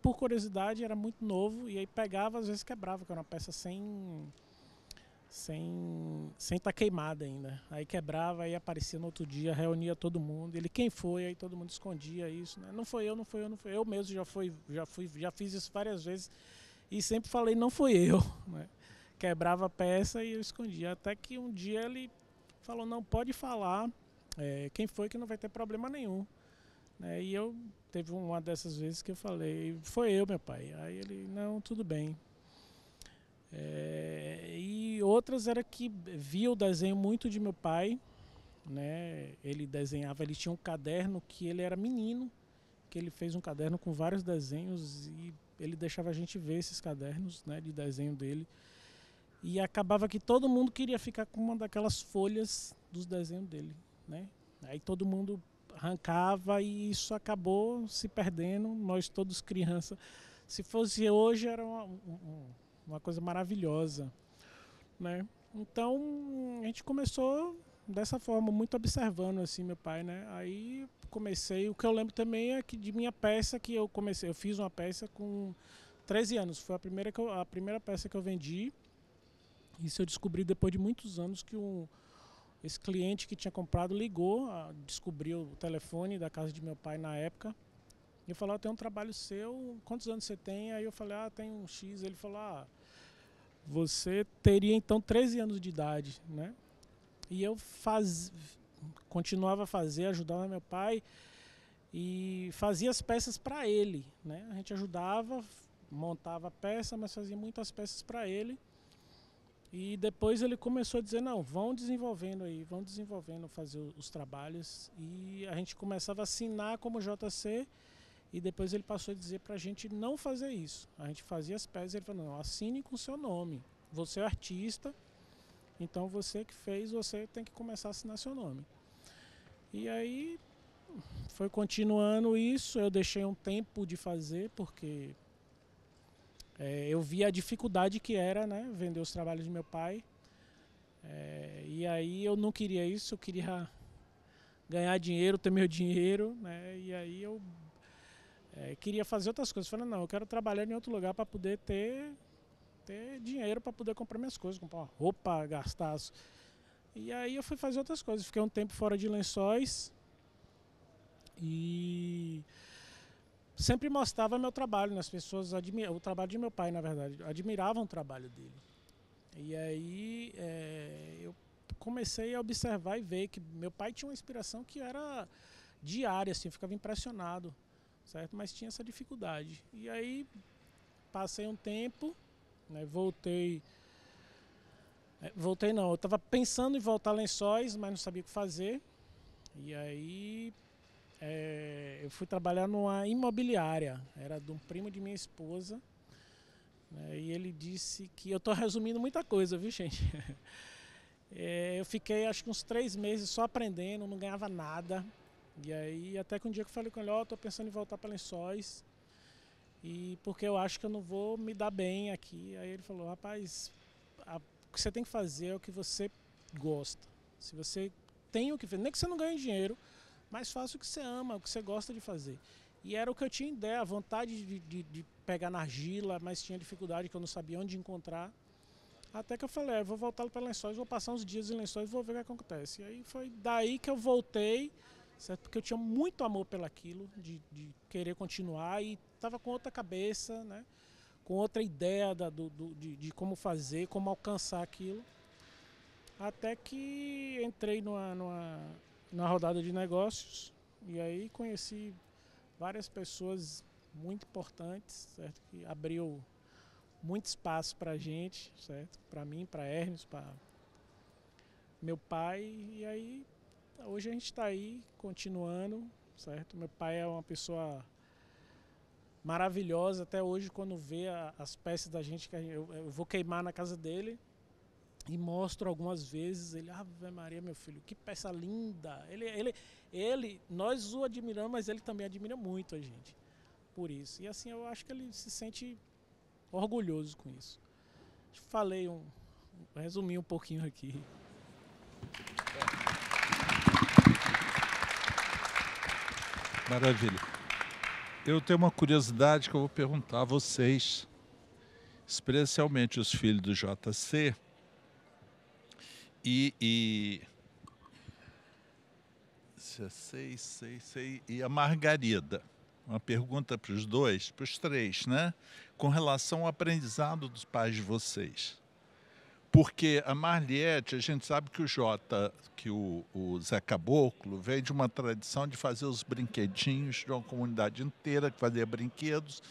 por curiosidade, era muito novo, e aí pegava, às vezes quebrava, que era uma peça sem estar queimada ainda. Aí quebrava, aí aparecia no outro dia, reunia todo mundo, ele, quem foi? Aí todo mundo escondia isso, né? Não foi eu, não foi eu, não foi eu. Eu mesmo já fiz isso várias vezes e sempre falei, não fui eu, né? Quebrava a peça e eu escondia. Até que um dia ele falou, não, pode falar quem foi, que não vai ter problema nenhum. E eu teve uma dessas vezes que eu falei, foi eu, meu pai. Aí ele, não, tudo bem. E outras era que via o desenho muito de meu pai, né? Ele desenhava, ele tinha um caderno que ele era menino, que ele fez um caderno com vários desenhos e ele deixava a gente ver esses cadernos, né, de desenho dele. E acabava que todo mundo queria ficar com uma daquelas folhas dos desenhos dele, né? Aí todo mundo arrancava e isso acabou se perdendo, nós todos crianças. Se fosse hoje era uma coisa maravilhosa, né? Então a gente começou dessa forma, muito observando assim meu pai, né? Aí comecei, o que eu lembro também é que de minha peça que eu fiz uma peça com 13 anos, foi a primeira peça que eu vendi. Isso eu descobri depois de muitos anos que esse cliente que tinha comprado ligou, descobriu o telefone da casa de meu pai na época. E eu falei, tem um trabalho seu, quantos anos você tem? Aí eu falei, tenho um X. Ele falou, você teria então 13 anos de idade, né? E eu continuava a fazer, ajudava meu pai e fazia as peças para ele, né? A gente ajudava, montava a peça, mas fazia muitas peças para ele. E depois ele começou a dizer, não, vão desenvolvendo, fazer os trabalhos. E a gente começava a assinar como JC e depois ele passou a dizer para a gente não fazer isso. A gente fazia as peças e ele falou, não, assine com o seu nome. Você é artista, então você que fez, você tem que começar a assinar seu nome. E aí foi continuando isso, eu deixei um tempo de fazer porque... eu vi a dificuldade que era, né, vender os trabalhos de meu pai. E aí eu não queria isso, eu queria ganhar dinheiro, ter meu dinheiro, né? E aí eu queria fazer outras coisas. Falei, não, eu quero trabalhar em outro lugar para poder ter dinheiro para poder comprar minhas coisas, comprar uma roupa, gastar. E aí eu fui fazer outras coisas. Fiquei um tempo fora de Lençóis e sempre mostrava meu trabalho, né? As pessoas o trabalho de meu pai, na verdade, admiravam o trabalho dele. E aí eu comecei a observar e ver que meu pai tinha uma inspiração que era diária, assim, eu ficava impressionado, certo? Mas tinha essa dificuldade. E aí passei um tempo, né? Voltei não, eu estava pensando em voltar a Lençóis, mas não sabia o que fazer. E aí eu fui trabalhar numa imobiliária, era de um primo de minha esposa, né, e ele disse que... Eu estou resumindo muita coisa, viu, gente? Eu fiquei acho que uns 3 meses só aprendendo, não ganhava nada. E aí até que um dia que eu falei com ele, estou pensando em voltar para Lençóis, e porque eu acho que eu não vou me dar bem aqui. Aí ele falou, rapaz, o que você tem que fazer é o que você gosta. Se você tem o que fazer, nem que você não ganhe dinheiro, mas faça o que você ama, o que você gosta de fazer. E era o que eu tinha ideia, a vontade de pegar na argila, mas tinha dificuldade que eu não sabia onde encontrar. Até que eu falei, vou voltar para Lençóis, vou passar uns dias em Lençóis e vou ver o que acontece. E aí foi daí que eu voltei, certo? Porque eu tinha muito amor pelaquilo, de querer continuar, e estava com outra cabeça, né? Com outra ideia de como fazer, como alcançar aquilo. Até que entrei numa rodada de negócios, e aí conheci várias pessoas muito importantes, certo? Que abriu muito espaço para a gente, certo? Para mim, para Hermes, para meu pai. E aí, hoje a gente está aí, continuando, certo? Meu pai é uma pessoa maravilhosa. Até hoje, quando vê as peças da gente, que eu vou queimar na casa dele e mostro algumas vezes. Ele, Ave Maria, meu filho, que peça linda. Nós o admiramos, mas ele também admira muito a gente por isso. E assim, eu acho que ele se sente orgulhoso com isso. Resumi um pouquinho aqui. Maravilha. Eu tenho uma curiosidade que eu vou perguntar a vocês, especialmente os filhos do JC e a Margarida. Uma pergunta para os dois, para os três, né? Com relação ao aprendizado dos pais de vocês. Porque a Marliette, a gente sabe que o Zé Caboclo veio de uma tradição de fazer os brinquedinhos de uma comunidade inteira que fazia brinquedos,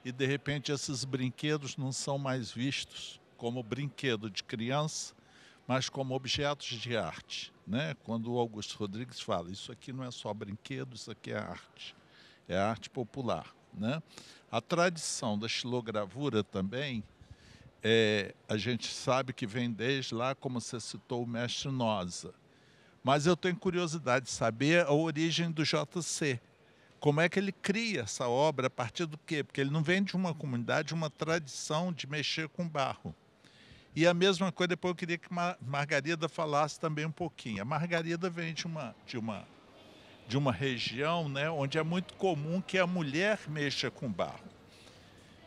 e de repente esses brinquedos não são mais vistos como brinquedo de criança, mas como objetos de arte, né? Quando o Augusto Rodrigues fala, isso aqui não é só brinquedo, isso aqui é arte. É arte popular, né? A tradição da xilogravura também, a gente sabe que vem desde lá, como você citou, o mestre Noza. Mas eu tenho curiosidade de saber a origem do JC. Como é que ele cria essa obra, a partir do quê? Porque ele não vem de uma comunidade, uma tradição de mexer com barro. E a mesma coisa, depois eu queria que Margarida falasse também um pouquinho. A Margarida vem de uma região, né, onde é muito comum que a mulher mexa com barro.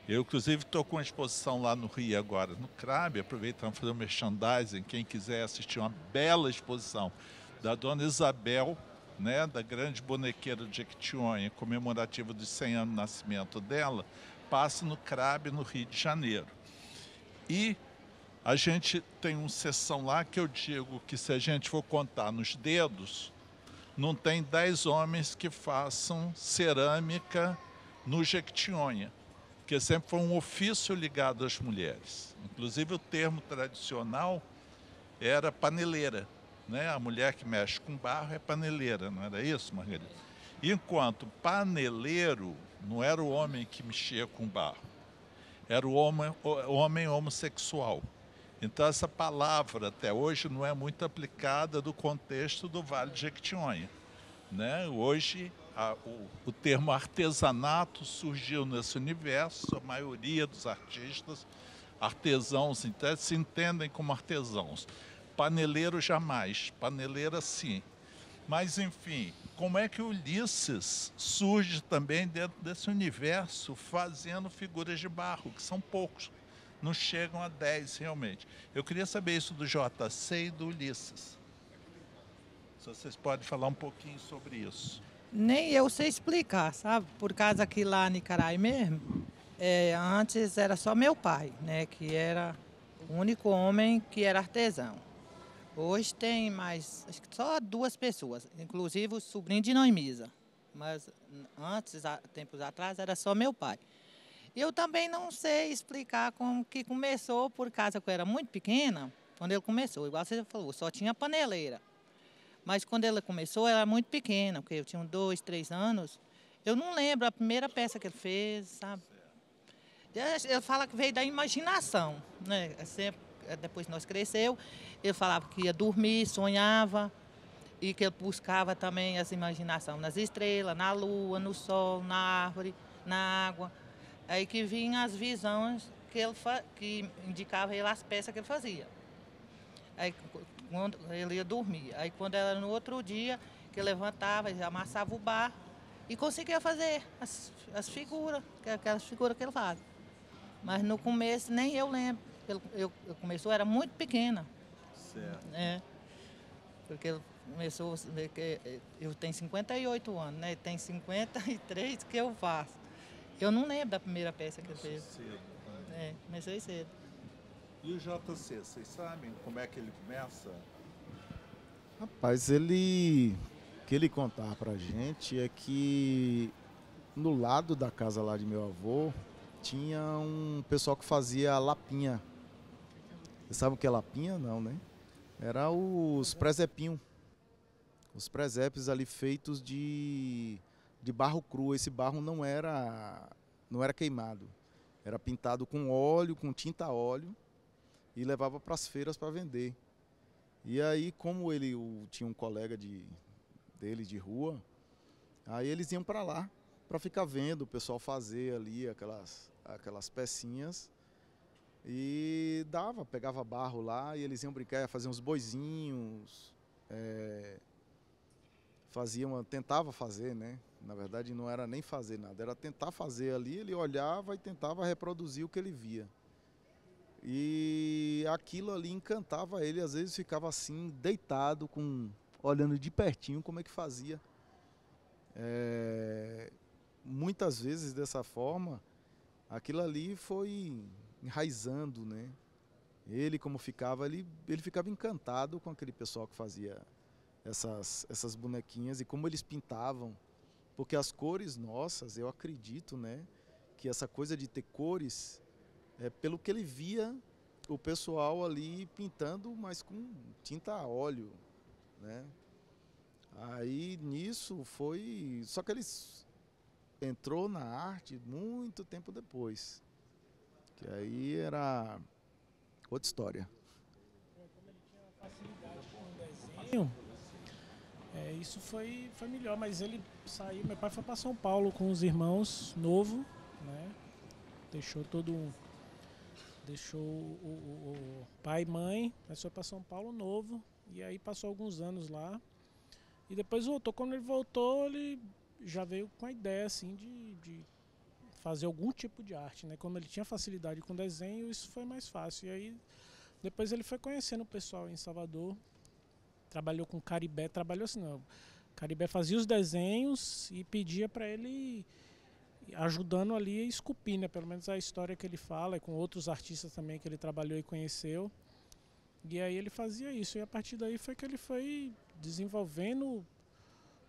Eu, inclusive, estou com uma exposição lá no Rio agora, no CRAB, aproveitando para fazer um merchandising, quem quiser assistir uma bela exposição da dona Isabel, né, da grande bonequeira de Jequitinhonha, comemorativa dos 100 anos do nascimento dela, passa no CRAB, no Rio de Janeiro. E a gente tem uma seção lá que eu digo que, se a gente for contar nos dedos, não tem 10 homens que façam cerâmica no Jequitinhonha, porque sempre foi um ofício ligado às mulheres. Inclusive o termo tradicional era paneleira, né? A mulher que mexe com barro é paneleira, não era isso, Margarida? Enquanto paneleiro não era o homem que mexia com barro, era o homem homossexual. Então essa palavra até hoje não é muito aplicada do contexto do Vale de Jequitinhonha, né? Hoje o termo artesanato surgiu nesse universo, a maioria dos artistas, artesãos, então, se entendem como artesãos. Paneleiro jamais, paneleira sim. Mas enfim, como é que o Ulisses surge também dentro desse universo fazendo figuras de barro, que são poucos? Não chegam a 10 realmente. Eu queria saber isso do JC e do Ulisses. Se vocês podem falar um pouquinho sobre isso. Nem eu sei explicar, sabe? Por causa que lá em Nicaraí mesmo, antes era só meu pai, né? Que era o único homem que era artesão. Hoje tem mais, acho que só 2 pessoas, inclusive o sobrinho de Noemisa. Mas antes, tempos atrás, era só meu pai. Eu também não sei explicar como que começou, por causa que eu era muito pequena, quando ele começou. Igual você falou, só tinha paneleira. Mas quando ela começou, ela era muito pequena, porque eu tinha 2, 3 anos. Eu não lembro a primeira peça que ele fez, sabe? Ele fala que veio da imaginação, né? Sempre, depois que nós cresceu, ele falava que ia dormir, sonhava, e que ele buscava também as imaginações nas estrelas, na lua, no sol, na árvore, na água. Aí que vinham as visões que indicava ele as peças que ele fazia. Aí quando ele ia dormir. Aí quando era no outro dia, que ele levantava, ele amassava o barro e conseguia fazer as figuras, aquelas figuras que ele faz. Mas no começo nem eu lembro. Ele começou, era muito pequena. Certo. É, porque ele começou, eu tenho 58 anos, né? Tem 53 que eu faço. Eu não lembro da primeira peça que ele fez. Cedo, né? É, comecei cedo. E o JC, vocês sabem como é que ele começa? Rapaz, o que ele contava pra gente é que no lado da casa lá de meu avô tinha um pessoal que fazia lapinha. Vocês sabem o que é lapinha? Não, né? Era os presépinhos. Os presépios ali feitos de barro cru. Esse barro não era queimado. Era pintado com óleo, com tinta a óleo, e levava para as feiras para vender. E aí, como tinha um colega dele de rua, aí eles iam para lá para ficar vendo o pessoal fazer ali aquelas pecinhas. E pegava barro lá e eles iam brincar, ia fazer uns boizinhos, tentava fazer, né? Na verdade não era nem fazer nada, era tentar fazer ali, ele olhava e tentava reproduzir o que ele via. E aquilo ali encantava ele, às vezes ficava assim, deitado, olhando de pertinho como é que fazia. Muitas vezes dessa forma, aquilo ali foi enraizando, né? Ele como ficava, ele ficava encantado com aquele pessoal que fazia essas bonequinhas e como eles pintavam, porque as cores nossas, eu acredito, né, que essa coisa de ter cores pelo que ele via o pessoal ali pintando, mas com tinta a óleo, né? Aí nisso só que eles entrou na arte muito tempo depois, que aí era outra história. Como ele tinha facilidade com o desenho, isso foi melhor, mas ele saiu, meu pai foi para São Paulo com os irmãos, novo, né? Deixou o pai e mãe, mas foi para São Paulo novo, e aí passou alguns anos lá, e depois voltou. Quando ele voltou, ele já veio com a ideia assim de fazer algum tipo de arte, né? Como ele tinha facilidade com desenho, isso foi mais fácil. E aí depois ele foi conhecendo o pessoal em Salvador, trabalhou com Caribé, Caribé fazia os desenhos e pedia para ele ajudando ali a esculpir, né? Pelo menos a história que ele fala, e com outros artistas também que ele trabalhou e conheceu. E aí ele fazia isso, e a partir daí foi que ele foi desenvolvendo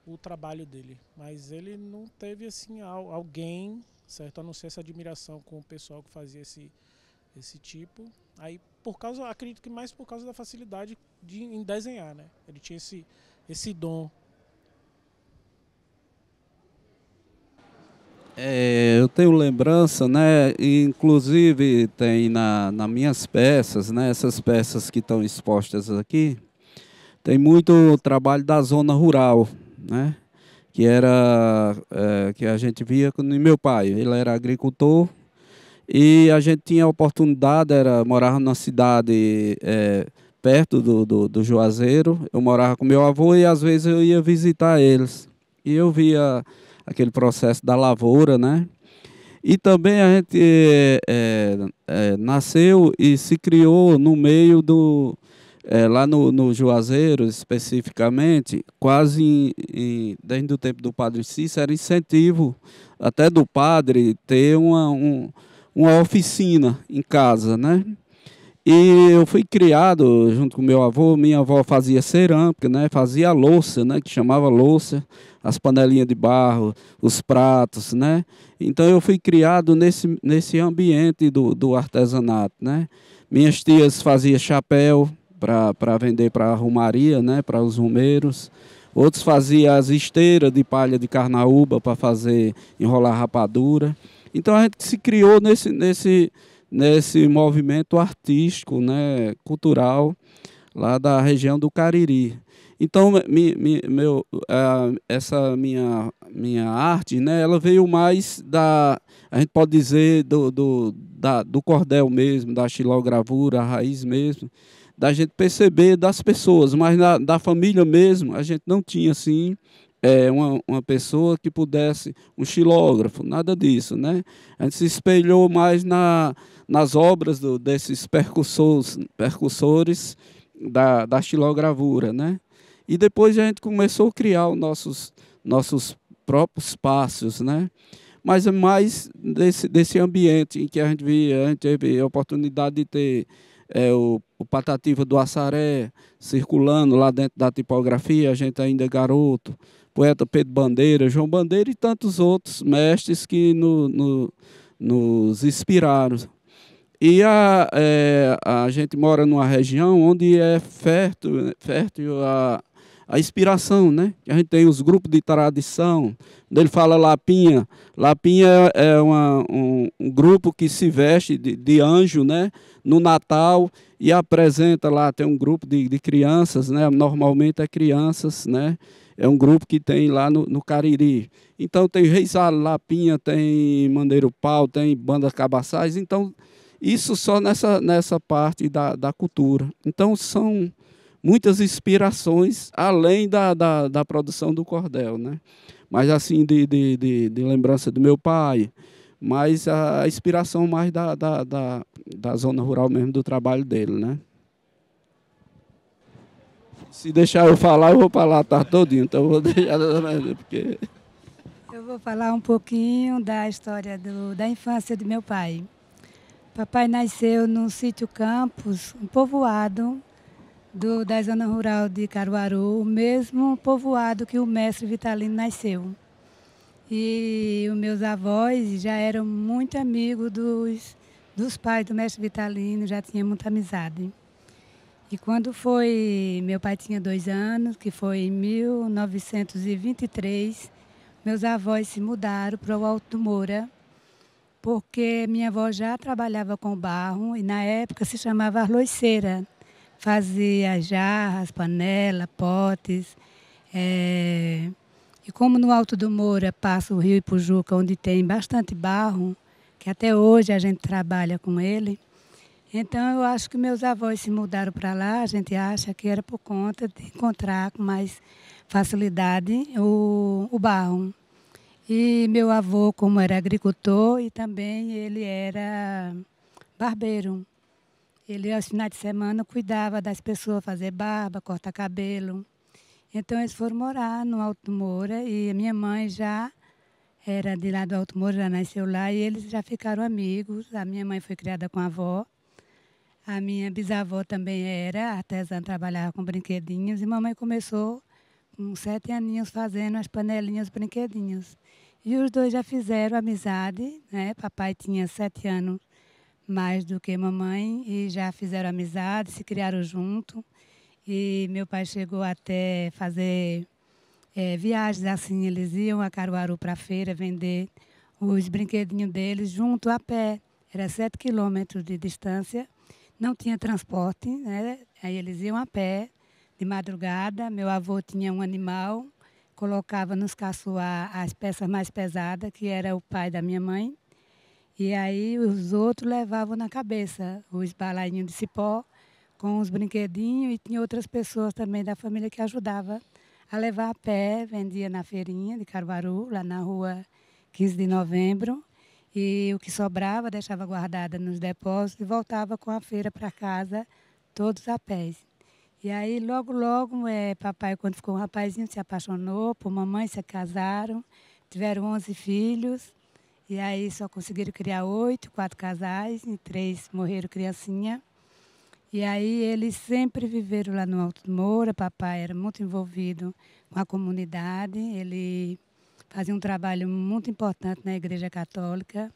o trabalho dele. Mas ele não teve assim alguém, certo? A não ser essa admiração com o pessoal que fazia esse tipo. Aí acredito que mais por causa da facilidade em desenhar, né? Ele tinha esse dom. Eu tenho lembrança, né? Inclusive tem nas minhas peças, né? Essas peças que estão expostas aqui, tem muito trabalho da zona rural, né? Que que a gente via com meu pai. Ele era agricultor e a gente tinha a oportunidade, morava numa cidade perto do Juazeiro. Eu morava com meu avô e às vezes eu ia visitar eles. E eu via aquele processo da lavoura, né? E também a gente nasceu e se criou no meio lá no Juazeiro, especificamente, quase desde o tempo do Padre Cícero, era incentivo até do padre ter uma oficina em casa, né? E eu fui criado junto com meu avô. Minha avó fazia cerâmica, né? Fazia louça, né? Que chamava louça, as panelinhas de barro, os pratos, né? Então eu fui criado nesse ambiente do artesanato, né? Minhas tias faziam chapéu, para vender para a rumaria, né, para os rumeiros. Outros faziam as esteiras de palha de carnaúba para fazer enrolar rapadura. Então a gente se criou nesse movimento artístico, né, cultural, lá da região do Cariri. Então essa minha arte, né, ela veio mais a gente pode dizer do cordel mesmo, da xilogravura, a raiz mesmo, da gente perceber das pessoas, mas da família mesmo, a gente não tinha assim uma pessoa que pudesse, um xilógrafo, nada disso, né? A gente se espelhou mais nas obras desses percussores da xilogravura, né? E depois a gente começou a criar os nossos próprios passos, né? Mas é mais desse ambiente em que a gente teve a oportunidade de ter o Patativa do Assaré circulando lá dentro da tipografia, a gente ainda é garoto, poeta Pedro Bandeira, João Bandeira e tantos outros mestres que nos inspiraram. E a gente mora numa região onde é fértil a inspiração, né? A gente tem os grupos de tradição, onde ele fala Lapinha. Lapinha é um grupo que se veste de anjo, né, no Natal e apresenta lá, tem um grupo de crianças, né, normalmente é crianças, né, é um grupo que tem lá no Cariri. Então tem Reis Lapinha, tem Maneiro Pau, tem Banda Cabaçais, então isso só nessa parte da cultura. Então são muitas inspirações, além da produção do cordel, né? Mas assim, de lembrança do meu pai, mas a inspiração mais da zona rural mesmo, do trabalho dele, né? Se deixar eu falar, eu vou falar a tarde todinha, então eu vou deixar porque... Eu vou falar um pouquinho da história da infância do meu pai. Papai nasceu no sítio Campos, um povoado da zona rural de Caruaru, o mesmo povoado que o mestre Vitalino nasceu. E os meus avós já eram muito amigos dos pais do mestre Vitalino, já tinha muita amizade. E quando meu pai tinha 2 anos, que foi em 1923, meus avós se mudaram para o Alto do Moura, porque minha avó já trabalhava com barro e na época se chamava arloiceira. Fazia jarras, panela, potes. E como no Alto do Moura passa o rio Ipujuca, onde tem bastante barro, que até hoje a gente trabalha com ele, então eu acho que meus avós se mudaram para lá, a gente acha que era por conta de encontrar com mais facilidade o barro. E meu avô, como era agricultor, e também ele era barbeiro. Ele, aos finais de semana, cuidava das pessoas, fazer barba, cortar cabelo. Então, eles foram morar no Alto Moura e a minha mãe já era de lá do Alto Moura, já nasceu lá e eles já ficaram amigos. A minha mãe foi criada com a avó. A minha bisavó também era artesã, trabalhava com brinquedinhos. E mamãe começou com 7 aninhos fazendo as panelinhas, os brinquedinhos. E os dois já fizeram amizade, né? Papai tinha 7 anos mais do que mamãe e já fizeram amizade, se criaram junto. E meu pai chegou até fazer viagens assim, eles iam a Caruaru para a feira vender os brinquedinhos deles junto a pé. Era 7 quilômetros de distância, não tinha transporte, né? Aí eles iam a pé, de madrugada. Meu avô tinha um animal, colocava nos caçoar as peças mais pesadas, que era o pai da minha mãe. E aí os outros levavam na cabeça os balainhos de cipó com os brinquedinhos e tinha outras pessoas também da família que ajudavam a levar a pé, vendia na feirinha de Caruaru, lá na rua 15 de novembro. E o que sobrava deixava guardada nos depósitos e voltava com a feira para casa, todos a pé. E aí logo, papai, quando ficou um rapazinho, se apaixonou por mamãe, se casaram, tiveram 11 filhos. E aí só conseguiram criar 8, 4 casais, e 3 morreram criancinha. E aí eles sempre viveram lá no Alto do Moura. Papai era muito envolvido com a comunidade. Ele fazia um trabalho muito importante na Igreja Católica.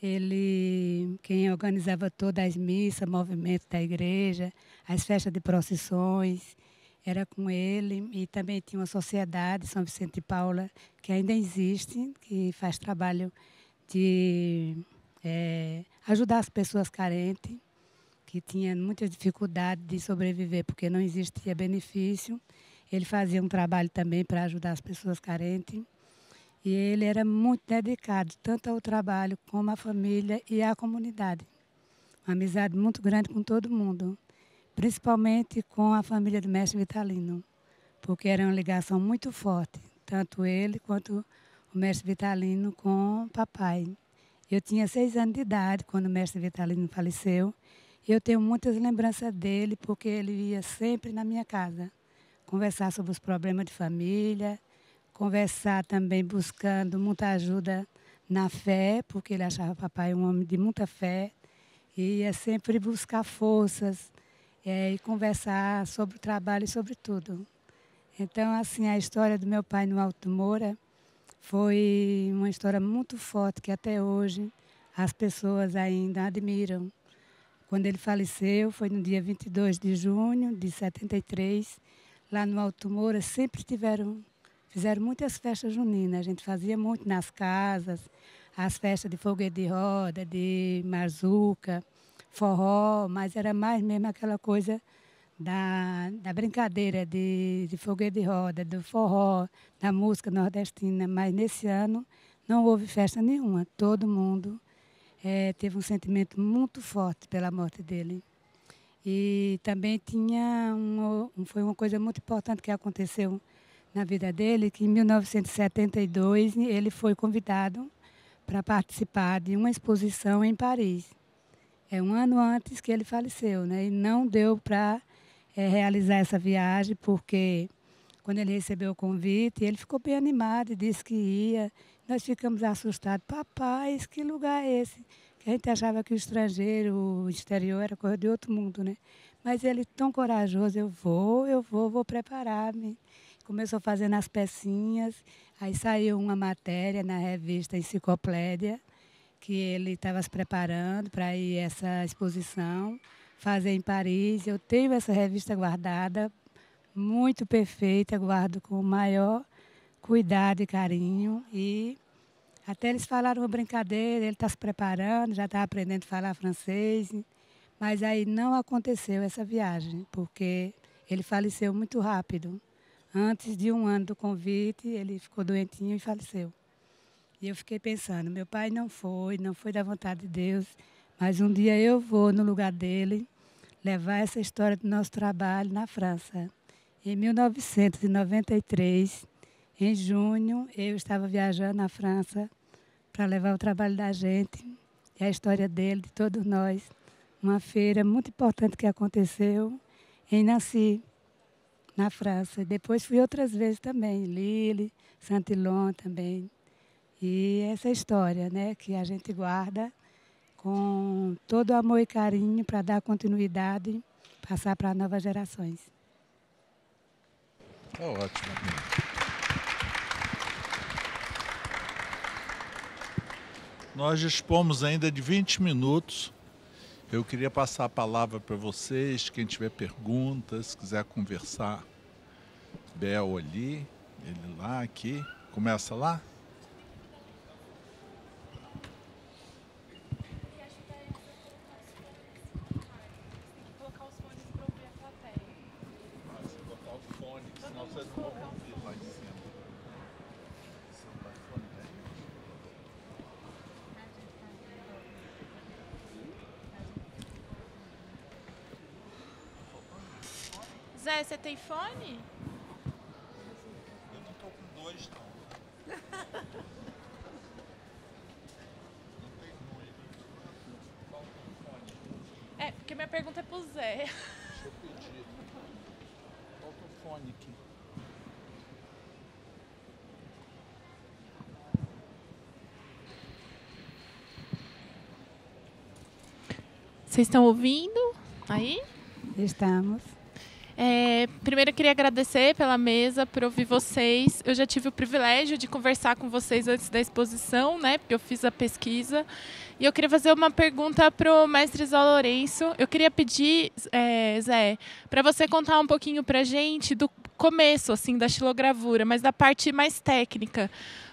Ele, quem organizava todas as missas, movimentos da igreja, as festas de procissões, era com ele. E também tinha uma sociedade, São Vicente de Paula, que ainda existe, que faz trabalho de ajudar as pessoas carentes, que tinham muita dificuldade de sobreviver, porque não existia benefício. Ele fazia um trabalho também para ajudar as pessoas carentes. E ele era muito dedicado, tanto ao trabalho como à família e à comunidade. Uma amizade muito grande com todo mundo, principalmente com a família do mestre Vitalino, porque era uma ligação muito forte, tanto ele quanto o mestre Vitalino com o papai. Eu tinha 6 anos de idade quando o mestre Vitalino faleceu, e eu tenho muitas lembranças dele, porque ele ia sempre na minha casa conversar sobre os problemas de família, conversar também buscando muita ajuda na fé, porque ele achava papai um homem de muita fé, e ia sempre buscar forças e conversar sobre o trabalho e sobre tudo. Então, assim, a história do meu pai no Alto Moura foi uma história muito forte, que até hoje as pessoas ainda admiram. Quando ele faleceu, foi no dia 22 de junho de 73, lá no Alto Moura sempre fizeram muitas festas juninas. A gente fazia muito nas casas, as festas de foguete de roda, de marzuca, forró, mas era mais mesmo aquela coisa da brincadeira de foguete de roda, do forró, da música nordestina. Mas nesse ano não houve festa nenhuma. Todo mundo teve um sentimento muito forte pela morte dele. E também foi uma coisa muito importante que aconteceu na vida dele, que em 1972 ele foi convidado para participar de uma exposição em Paris. Um ano antes que ele faleceu, né? E não deu para realizar essa viagem, porque quando ele recebeu o convite, ele ficou bem animado e disse que ia. Nós ficamos assustados. Papai, que lugar é esse? Que a gente achava que o estrangeiro, o exterior, era coisa de outro mundo, né? Mas ele, tão corajoso, eu vou preparar-me. Começou fazendo as pecinhas, aí saiu uma matéria na revista Enciclopédia, que ele estava se preparando para ir a essa exposição, fazer em Paris. Eu tenho essa revista guardada, muito perfeita, guardo com o maior cuidado e carinho. E até eles falaram uma brincadeira, ele está se preparando, já está aprendendo a falar francês, mas aí não aconteceu essa viagem, porque ele faleceu muito rápido. Antes de 1 ano do convite, ele ficou doentinho e faleceu. E eu fiquei pensando, meu pai não foi da vontade de Deus, mas um dia eu vou no lugar dele levar essa história do nosso trabalho na França. Em 1993, em junho, eu estava viajando na França para levar o trabalho da gente e a história dele, de todos nós. Uma feira muito importante que aconteceu em Nancy, na França. Depois fui outras vezes também, Lille, Saint-Élon também. E essa história, né, que a gente guarda com todo amor e carinho para dar continuidade, passar para novas gerações. Ótimo. Nós dispomos ainda de 20 minutos. Eu queria passar a palavra para vocês, quem tiver perguntas, quiser conversar. Bel ali, ele lá, aqui. Começa lá? Zé, você tem fone? Eu não estou com 2, não. Não tem ruim. Falta um fone. Porque minha pergunta é pro Zé. Deixa eu pedir. Falta um fone aqui. Vocês estão ouvindo aí? Estamos. Primeiro eu queria agradecer pela mesa, por ouvir vocês. Eu já tive o privilégio de conversar com vocês antes da exposição, né? Porque eu fiz a pesquisa. E eu queria fazer uma pergunta para o mestre Zé Lourenço. Eu queria pedir, Zé, para você contar um pouquinho para a gente do começo assim, da xilogravura, mas da parte mais técnica.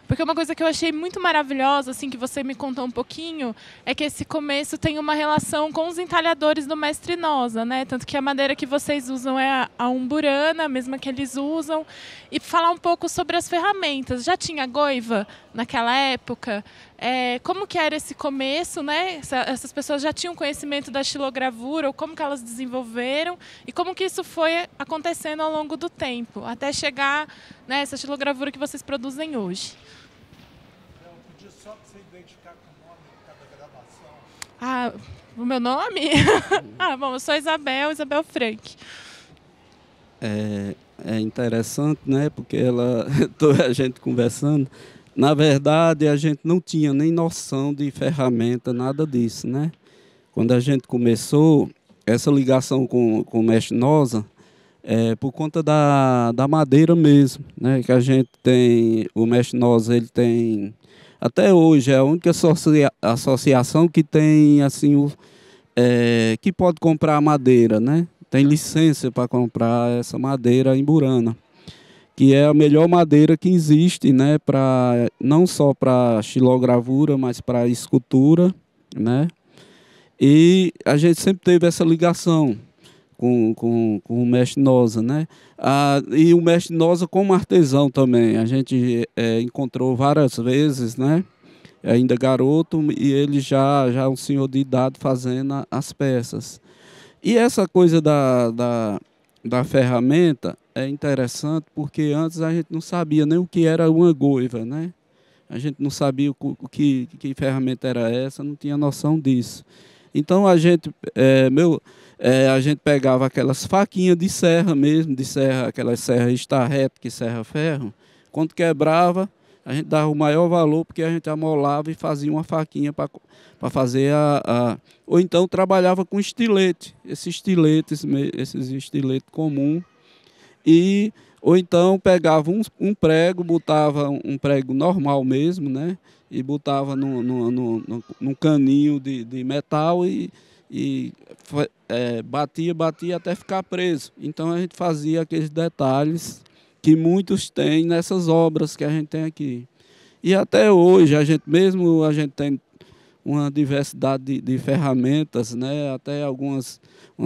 Porque uma coisa que eu achei muito maravilhosa, assim, que você me contou um pouquinho, é que esse começo tem uma relação com os entalhadores do mestre Noza, né? Tanto que a madeira que vocês usam é a umburana, a mesma que eles usam. E falar um pouco sobre as ferramentas. Já tinha goiva naquela época? Como que era esse começo, né? Essas pessoas já tinham conhecimento da xilogravura, ou como que elas desenvolveram, e como que isso foi acontecendo ao longo do tempo, até chegar nessa xilogravura que vocês produzem hoje. Só para você identificar com o nome de cada gravação. Ah, o meu nome? Bom, eu sou Isabel Frank. É interessante, né? Porque a gente conversando, na verdade a gente não tinha nem noção de ferramenta, nada disso, né? Quando a gente começou essa ligação com o mestre Noza, por conta da madeira mesmo, né? Que a gente tem, o mestre Noza, ele tem, até hoje é a única associação que tem assim que pode comprar madeira, né? Tem licença para comprar essa madeira imburana, que é a melhor madeira que existe, né? Não só para xilogravura, mas para escultura, né? E a gente sempre teve essa ligação com o mestre Noza, né? E o mestre Noza como artesão também. A gente encontrou várias vezes, né? Ainda garoto, e ele já um senhor de idade fazendo as peças. E essa coisa da ferramenta é interessante, porque antes a gente não sabia nem o que era uma goiva, né? A gente não sabia que ferramenta era essa, não tinha noção disso. Então a gente pegava aquelas faquinhas de serra mesmo, aquelas serras estarrete que serra ferro. Quando quebrava, a gente dava o maior valor, porque a gente amolava e fazia uma faquinha para fazer Ou então trabalhava com estilete, esses estiletes comum. Ou então pegava um prego, botava um prego normal mesmo, né? E botava num caninho de metal e batia até ficar preso. Então a gente fazia aqueles detalhes que muitos têm nessas obras que a gente tem aqui. E até hoje a gente tem uma diversidade de ferramentas, né? Até umas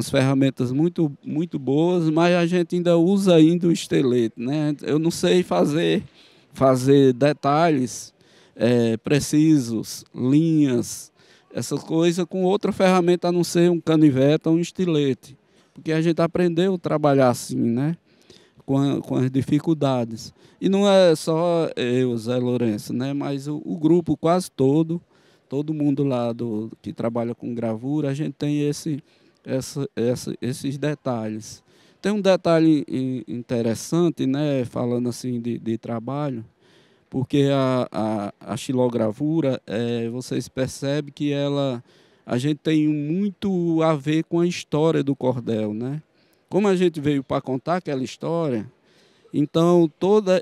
ferramentas muito, muito boas, mas a gente ainda usa o estilete, né? Eu não sei fazer detalhes precisos, linhas, essas coisas com outra ferramenta a não ser um canivete ou um estilete, porque a gente aprendeu a trabalhar assim, né? Com as dificuldades. E não é só eu, Zé Lourenço, né? Mas o grupo quase todo mundo lá que trabalha com gravura, a gente tem esses detalhes. Tem um detalhe interessante, né? Falando assim de trabalho, porque a xilogravura, vocês percebem que a gente tem muito a ver com a história do cordel, né? Como a gente veio para contar aquela história, então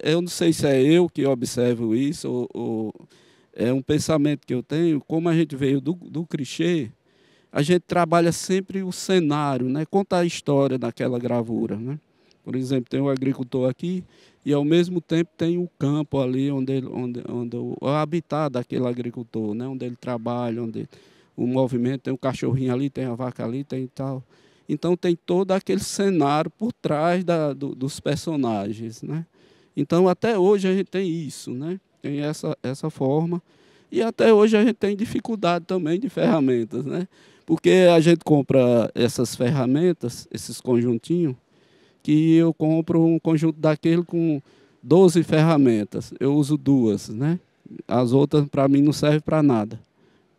eu não sei se é eu que observo isso ou é um pensamento que eu tenho, como a gente veio do clichê, a gente trabalha sempre o cenário, né? Conta a história daquela gravura, né? Por exemplo, tem um agricultor aqui e ao mesmo tempo tem o campo ali onde o habitat daquele agricultor, né? Onde ele trabalha, onde o movimento, tem um cachorrinho ali, tem a vaca ali, tem tal. Então tem todo aquele cenário por trás dos personagens, né? Então até hoje a gente tem isso, né? Tem essa forma. E até hoje a gente tem dificuldade também de ferramentas, né? Porque a gente compra essas ferramentas, esses conjuntinhos, que eu compro um conjunto daquele com 12 ferramentas. Eu uso 2, né? As outras para mim não servem para nada,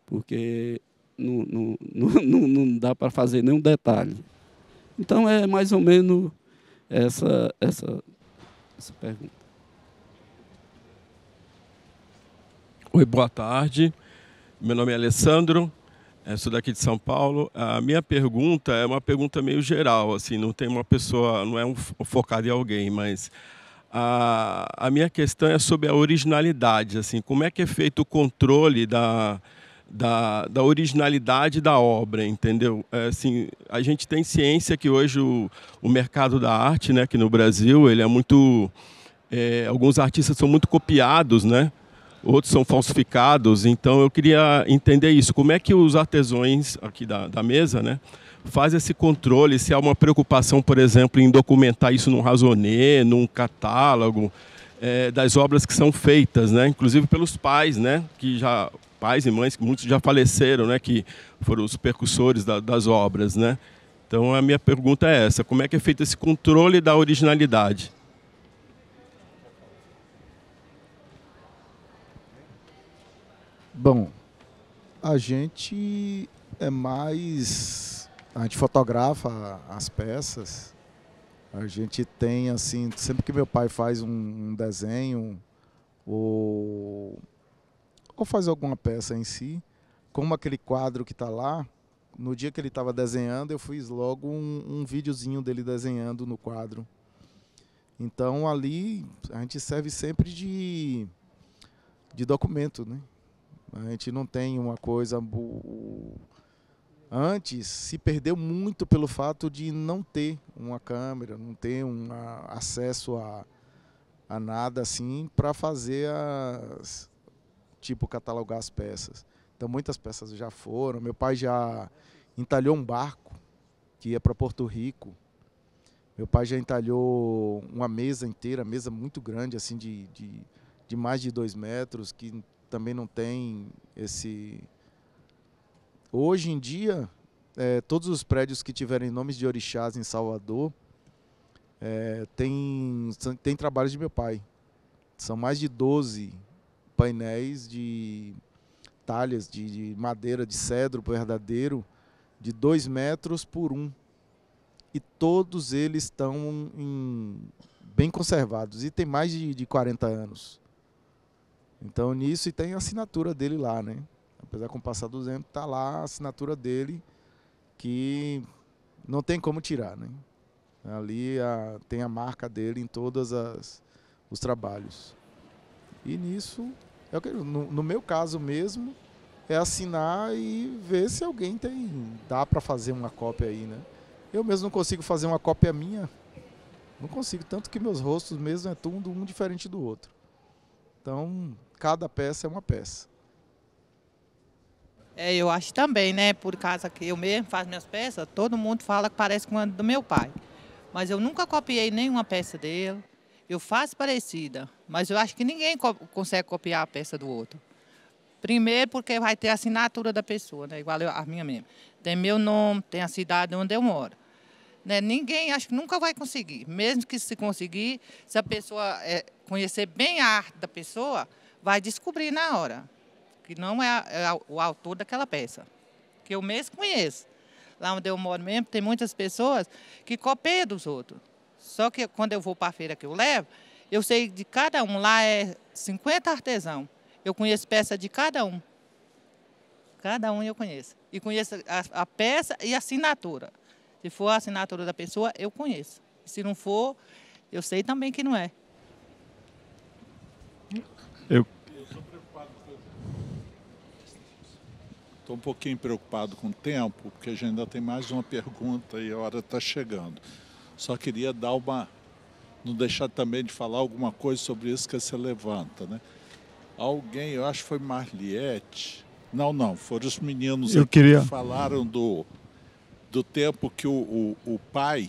porque não dá para fazer nenhum detalhe. Então é mais ou menos essa pergunta. Oi, boa tarde. Meu nome é Alessandro. Sou daqui de São Paulo. A minha pergunta é uma pergunta meio geral, assim, não tem uma pessoa, não é focado em alguém, mas a minha questão é sobre a originalidade, assim, como é que é feito o controle da originalidade da obra, entendeu? Assim, a gente tem ciência que hoje o mercado da arte, né, aqui no Brasil, ele é muito, alguns artistas são muito copiados, né? Outros são falsificados, então eu queria entender isso. Como é que os artesãos aqui da mesa, né, fazem esse controle? Se há uma preocupação, por exemplo, em documentar isso num raisonné, num catálogo, das obras que são feitas, né, inclusive pelos pais, né, pais e mães, que muitos já faleceram, né, que foram os percussores das obras, né? Então a minha pergunta é essa: como é que é feito esse controle da originalidade? Bom, a gente fotografa as peças. A gente tem, assim, sempre que meu pai faz um desenho ou faz alguma peça em si, como aquele quadro que está lá, no dia que ele estava desenhando, eu fiz logo um videozinho dele desenhando no quadro. Então ali a gente serve sempre de documento, né? A gente não tem uma coisa... Antes se perdeu muito pelo fato de não ter uma câmera, não ter acesso a nada assim para fazer catalogar as peças. Então muitas peças já foram. Meu pai já entalhou um barco que ia para Porto Rico. Meu pai já entalhou uma mesa inteira, mesa muito grande, assim, de mais de 2 metros, que também não tem esse... Hoje em dia, todos os prédios que tiverem nomes de orixás em Salvador tem trabalhos de meu pai. São mais de 12 painéis de talhas de madeira de cedro verdadeiro, de 2 metros por 1. E todos eles estão bem conservados. E tem mais de 40 anos. Então, nisso, e tem a assinatura dele lá, né? Apesar com o passar do tempo, está lá a assinatura dele, que não tem como tirar, né? Ali tem a marca dele em todos os trabalhos. E nisso, no meu caso mesmo, é assinar e ver se alguém dá para fazer uma cópia aí, né? Eu mesmo não consigo fazer uma cópia minha. Não consigo, tanto que meus rostos mesmo é tudo um diferente do outro. Então, cada peça é uma peça. Eu acho também, né? Por causa que eu mesmo faço minhas peças, todo mundo fala que parece com a do meu pai. Mas eu nunca copiei nenhuma peça dele. Eu faço parecida, mas eu acho que ninguém consegue copiar a peça do outro. Primeiro porque vai ter a assinatura da pessoa, né? Igual a minha mesmo. Tem meu nome, tem a cidade onde eu moro. Né? Ninguém, acho que nunca vai conseguir. Mesmo que se conseguir, se a pessoa conhecer bem a arte da pessoa, vai descobrir na hora que não é o autor daquela peça. Que eu mesmo conheço. Lá onde eu moro mesmo, tem muitas pessoas que copiam dos outros. Só que quando eu vou para a feira que eu levo, eu sei de cada um. Lá é 50 artesãos. Eu conheço peça de cada um. Cada um eu conheço. E conheço a peça e a assinatura. Se for a assinatura da pessoa, eu conheço. Se não for, eu sei também que não é. Estou um pouquinho preocupado com o tempo, porque a gente ainda tem mais uma pergunta e a hora está chegando. Só queria não deixar também de falar alguma coisa sobre isso que você levanta, né? Alguém, eu acho que foi Marliette. Não, foram os meninos que falaram do tempo que o pai,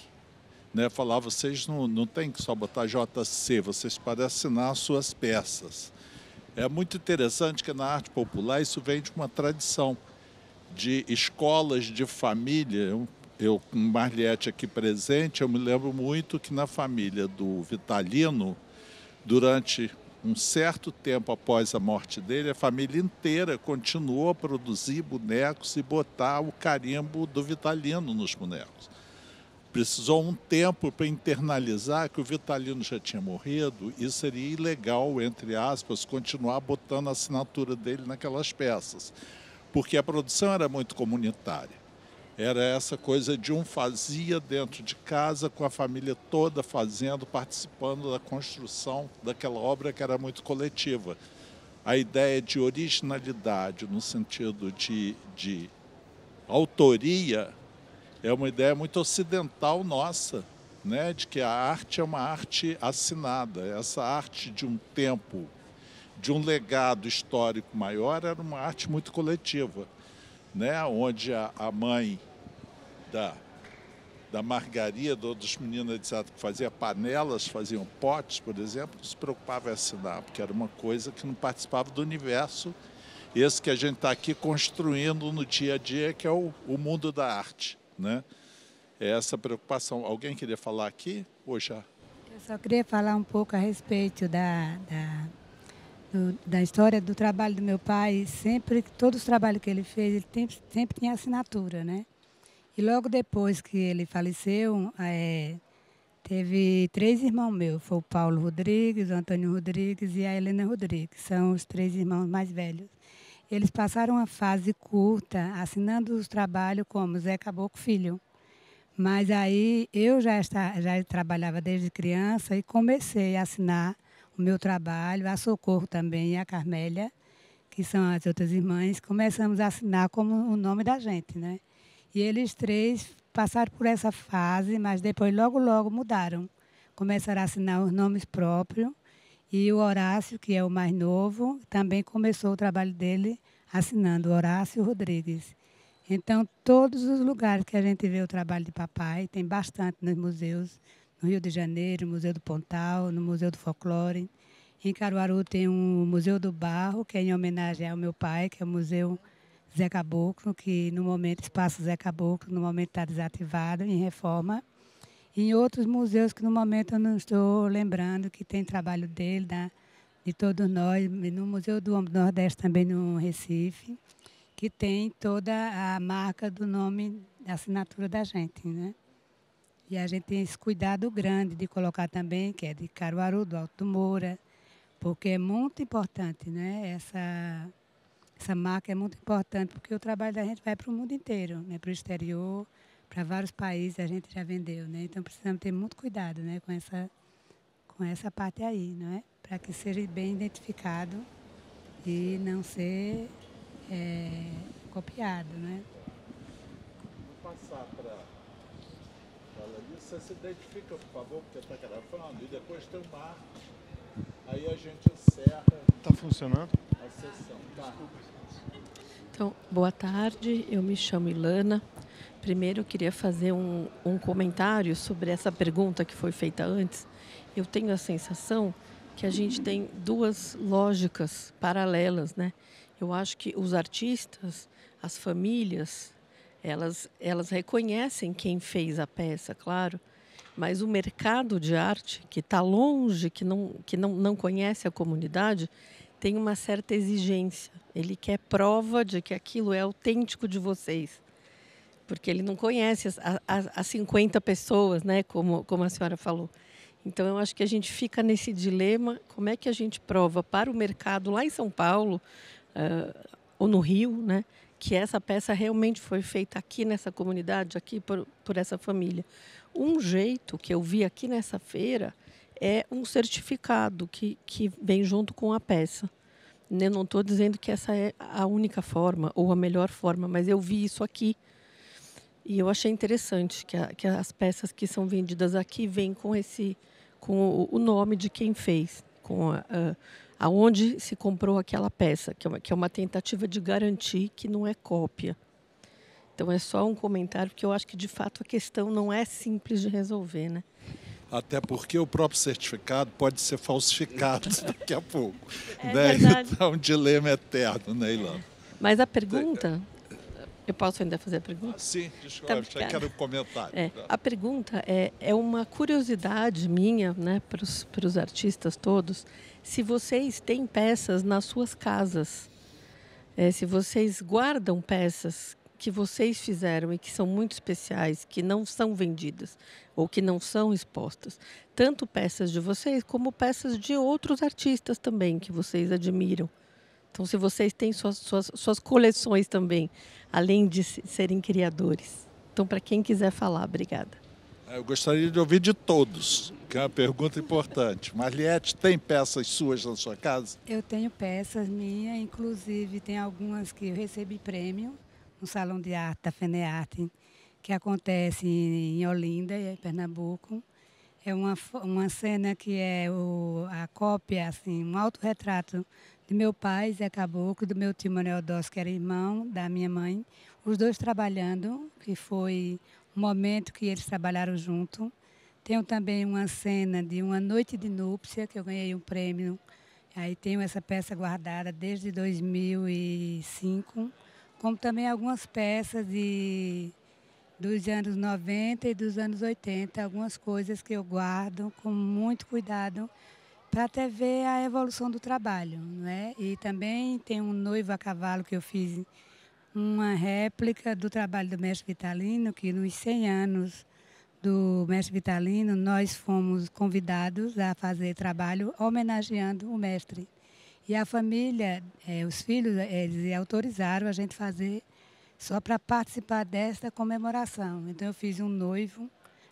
né, falava: vocês não tem que só botar JC, vocês podem assinar as suas peças. É muito interessante que na arte popular isso vem de uma tradição de escolas de família. Eu com Marliette aqui presente, eu me lembro muito que na família do Vitalino, durante um certo tempo após a morte dele, a família inteira continuou a produzir bonecos e botar o carimbo do Vitalino nos bonecos. Precisou um tempo para internalizar que o Vitalino já tinha morrido e seria ilegal, entre aspas, continuar botando a assinatura dele naquelas peças. porque a produção era muito comunitária. Era essa coisa de um fazia dentro de casa, com a família toda fazendo, participando da construção daquela obra que era muito coletiva. A ideia de originalidade, no sentido de autoria, é uma ideia muito ocidental nossa, né? De que a arte é uma arte assinada. Essa arte de um tempo, de um legado histórico maior, era uma arte muito coletiva, né? Onde a mãe da Margarida ou dos meninos que fazia panelas, faziam potes, por exemplo, não se preocupava em assinar, porque era uma coisa que não participava do universo, esse que a gente está aqui construindo no dia a dia, que é o mundo da arte, né? É essa preocupação. Alguém queria falar aqui ou já? Eu só queria falar um pouco a respeito da história do trabalho do meu pai. Todos os trabalhos que ele fez, ele sempre tinha assinatura, né? E logo depois que ele faleceu, teve 3 irmãos meus. Foi o Paulo Rodrigues, o Antônio Rodrigues e a Helena Rodrigues. São os 3 irmãos mais velhos. Eles passaram uma fase curta assinando os trabalhos como Zé Caboclo Filho. Mas aí eu já trabalhava desde criança e comecei a assinar o meu trabalho, a Socorro também e a Carmélia, que são as outras irmãs. Começamos a assinar como o nome da gente, né? E eles 3 passaram por essa fase, mas depois logo mudaram. Começaram a assinar os nomes próprios. E o Horácio, que é o mais novo, também começou o trabalho dele assinando Horácio Rodrigues. Então, todos os lugares que a gente vê o trabalho de papai, tem bastante nos museus, no Rio de Janeiro, no Museu do Pontal, no Museu do Folclore. Em Caruaru tem um Museu do Barro, que é em homenagem ao meu pai, que é o Museu Zé Caboclo, que no momento, Espaço Zé Caboclo, no momento está desativado, em reforma. E em outros museus que no momento eu não estou lembrando, que tem trabalho dele, de todos nós, no Museu do Nordeste também no Recife, que tem toda a marca do nome, da assinatura da gente, né? E a gente tem esse cuidado grande de colocar também, que é de Caruaru, do Alto do Moura, porque é muito importante, né? Essa marca é muito importante, porque o trabalho da gente vai para o mundo inteiro, né? Para o exterior, para vários países a gente já vendeu, né? Então precisamos ter muito cuidado, né? com essa parte aí, não é? Para que seja bem identificado e não ser copiado, né? Vou passar para a Larissa. Você se identifica, por favor, porque está gravando, e depois tem uma arte. Aí a gente encerra. Está funcionando? A sessão. Tá. Então, boa tarde, eu me chamo Ilana. Primeiro, eu queria fazer um comentário sobre essa pergunta que foi feita antes. Eu tenho a sensação que a gente tem 2 lógicas paralelas, né? Eu acho que os artistas, as famílias, elas reconhecem quem fez a peça, claro, mas o mercado de arte, que está longe, que não conhece a comunidade, tem uma certa exigência. Ele quer prova de que aquilo é autêntico de vocês. Porque ele não conhece as 50 pessoas, né, como a senhora falou. Então, eu acho que a gente fica nesse dilema, como é que a gente prova para o mercado lá em São Paulo, ou no Rio, né, que essa peça realmente foi feita aqui nessa comunidade, aqui por essa família. Um jeito que eu vi aqui nessa feira é um certificado que vem junto com a peça. Eu não estou dizendo que essa é a única forma ou a melhor forma, mas eu vi isso aqui. E eu achei interessante que as peças que são vendidas aqui vêm com o nome de quem fez, com aonde se comprou aquela peça, que é uma tentativa de garantir que não é cópia. Então é só um comentário, porque eu acho que de fato a questão não é simples de resolver, né? Até porque o próprio certificado pode ser falsificado daqui a pouco. É né? verdade. Então é um dilema eterno, né, Ilana? Mas a pergunta... Eu posso ainda fazer a pergunta? Sim, desculpa, eu quero um comentário. A pergunta é uma curiosidade minha, né, para os artistas todos, se vocês têm peças nas suas casas, se vocês guardam peças que vocês fizeram e que são muito especiais, que não são vendidas ou que não são expostas. Tanto peças de vocês como peças de outros artistas também que vocês admiram. Então, se vocês têm suas coleções também, além de serem criadores. Então, para quem quiser falar, obrigada. Eu gostaria de ouvir de todos, que é uma pergunta importante. Marliete, tem peças suas na sua casa? Eu tenho peças minhas, inclusive tem algumas que eu recebi prêmio no Salão de Arte da FENEARTE, que acontece em Olinda, em Pernambuco. É uma cena que é a cópia, assim, um autorretrato do meu pai, Zé Caboclo, do meu tio Manuel Dós, que era irmão da minha mãe, os dois trabalhando, que foi um momento que eles trabalharam junto. Tenho também uma cena de uma noite de núpcia, que eu ganhei um prêmio. Aí tenho essa peça guardada desde 2005, como também algumas peças dos anos 90 e dos anos 80, algumas coisas que eu guardo com muito cuidado para até ver a evolução do trabalho, né? E também tem um noivo a cavalo que eu fiz, uma réplica do trabalho do mestre Vitalino, que nos 100 anos do mestre Vitalino, nós fomos convidados a fazer trabalho homenageando o mestre. E a família, os filhos, eles autorizaram a gente fazer só para participar desta comemoração. Então, eu fiz um noivo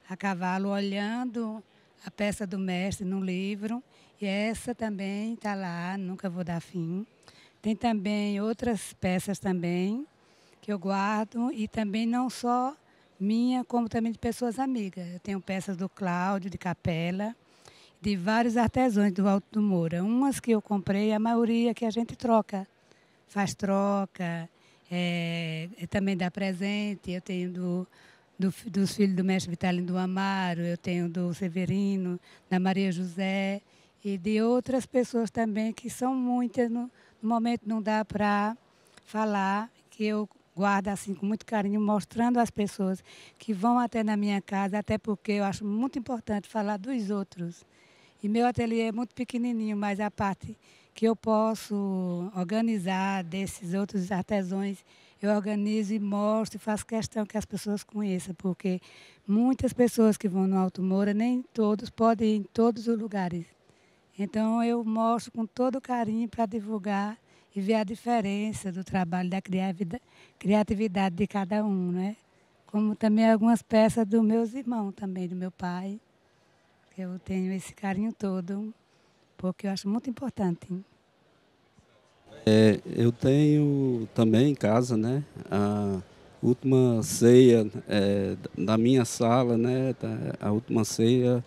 a cavalo olhando a peça do mestre no livro, e essa também está lá, nunca vou dar fim. Tem também outras peças também que eu guardo, e também não só minha, como também de pessoas amigas. Eu tenho peças do Cláudio, de Capela, de vários artesãos do Alto do Moura. Umas que eu comprei, a maioria que a gente troca, faz troca, também dá presente. Eu tenho dos filhos do mestre Vitalino do Amaro, eu tenho do Severino, da Maria José, e de outras pessoas também, que são muitas, no momento não dá para falar, que eu guardo assim com muito carinho, mostrando às pessoas que vão até na minha casa, até porque eu acho muito importante falar dos outros. E meu ateliê é muito pequenininho, mas a parte que eu posso organizar desses outros artesãos, eu organizo e mostro e faço questão que as pessoas conheçam, porque muitas pessoas que vão no Alto Moura, nem todos podem ir em todos os lugares. Então, eu mostro com todo carinho para divulgar e ver a diferença do trabalho, da criatividade de cada um, né? Como também algumas peças dos meus irmãos também, do meu pai. Eu tenho esse carinho todo, porque eu acho muito importante. Eu tenho também em casa, né, a última ceia da minha sala, né, a última ceia.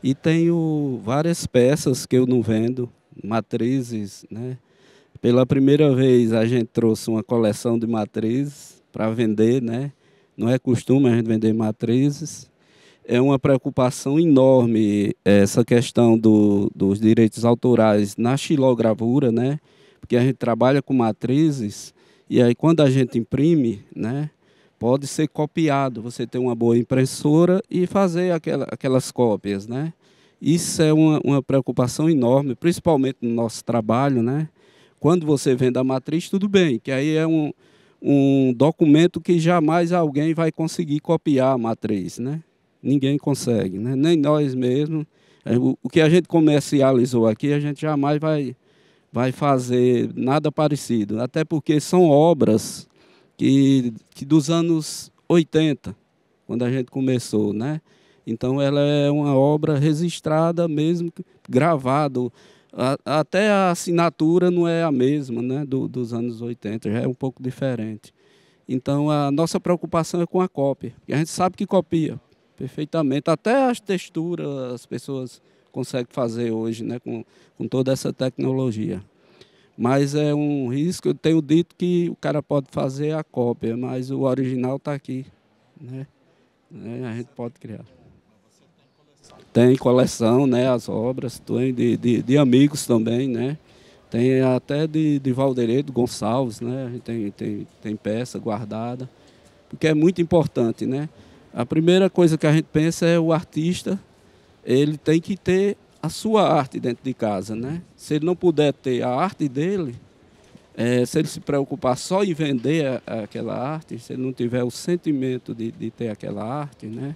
E tenho várias peças que eu não vendo, matrizes, né. Pela primeira vez a gente trouxe uma coleção de matrizes para vender, né. Não é costume a gente vender matrizes. É uma preocupação enorme essa questão dos direitos autorais na xilogravura, né? Porque a gente trabalha com matrizes e aí quando a gente imprime, né, pode ser copiado. Você tem uma boa impressora e fazer aquelas cópias, né? Isso é uma preocupação enorme, principalmente no nosso trabalho, né? Quando você vende a matriz, tudo bem, que aí é um documento que jamais alguém vai conseguir copiar a matriz, né? Ninguém consegue, né? Nem nós mesmos. O que a gente comercializou aqui, a gente jamais vai fazer nada parecido. Até porque são obras que dos anos 80, quando a gente começou, né? Então, ela é uma obra registrada mesmo, gravado. Até a assinatura não é a mesma, né? Dos anos 80, já é um pouco diferente. Então, a nossa preocupação é com a cópia. E a gente sabe que copia perfeitamente. Até as texturas as pessoas conseguem fazer hoje, né, com toda essa tecnologia. Mas é um risco. Eu tenho dito que o cara pode fazer a cópia, mas o original está aqui, né? A gente pode criar. Tem coleção, né, as obras, tem de amigos também, né? Tem até de Valderedo Gonçalves, né? A gente tem peça guardada, porque é muito importante, né? A primeira coisa que a gente pensa é o artista, ele tem que ter a sua arte dentro de casa, né? Se ele não puder ter a arte dele, se ele se preocupar só em vender aquela arte, se ele não tiver o sentimento de ter aquela arte, né?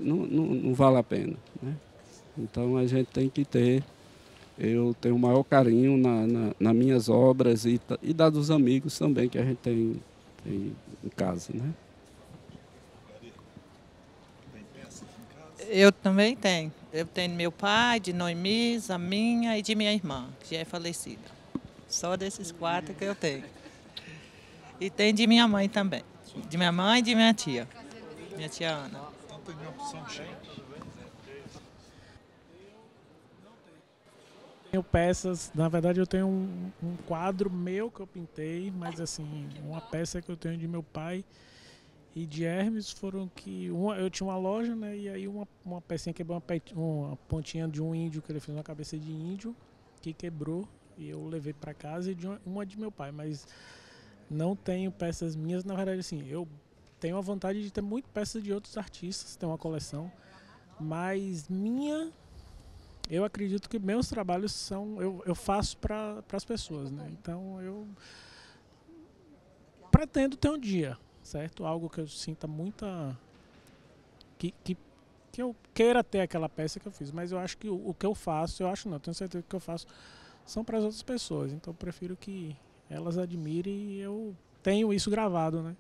Não vale a pena, né? Então a gente tem que ter eu tenho o maior carinho nas minhas obras e da dos amigos também que a gente tem em casa, né? Eu também tenho. Eu tenho meu pai, de Noemis, a minha e de minha irmã, que já é falecida. Só desses 4 que eu tenho. E tem de minha mãe também. De minha mãe e de minha tia Ana. Não tem nenhuma opção de Tenho peças, na verdade eu tenho um quadro meu que eu pintei, mas assim, uma peça que eu tenho de meu pai e de Hermes foram que eu tinha uma loja, né, e aí uma pecinha quebrou, uma pontinha de um índio que ele fez, uma cabeça de índio que quebrou e eu levei para casa, e uma de meu pai, mas não tenho peças minhas. Na verdade, assim, eu tenho a vontade de ter muito peças de outros artistas, ter uma coleção, mas eu acredito que meus trabalhos eu faço para as pessoas, né? Então eu pretendo ter um dia, certo? Algo que eu sinta muita... Que eu queira ter aquela peça que eu fiz, mas eu acho que o que eu faço, eu tenho certeza que o que eu faço são para as outras pessoas, então eu prefiro que elas admirem e eu tenho isso gravado, né?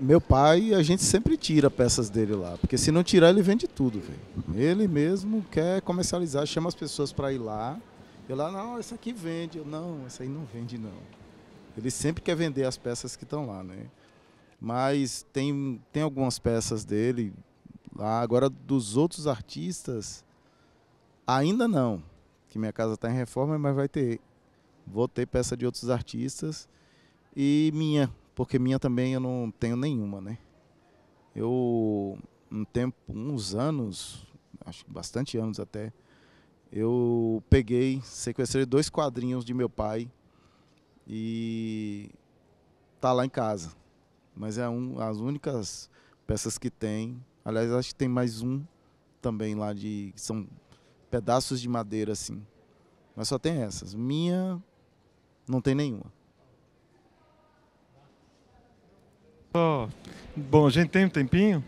Meu pai, a gente sempre tira peças dele lá, porque se não tirar ele vende tudo, velho. Ele mesmo quer comercializar, chama as pessoas para ir lá. Eu lá, não, essa aqui vende. Eu, não, essa aí não vende não. Ele sempre quer vender as peças que estão lá, né? Mas tem algumas peças dele lá. Agora, dos outros artistas, ainda não. Que minha casa está em reforma, mas vou ter peça de outros artistas. E minha, porque minha também eu não tenho nenhuma, né? Eu, uns anos, acho que bastante anos até, eu sequestrei 2 quadrinhos de meu pai e tá lá em casa. Mas é as únicas peças que tem. Aliás, acho que tem mais um também lá que são pedaços de madeira assim. Mas só tem essas. Minha não tem nenhuma. Bom, a gente tem um tempinho?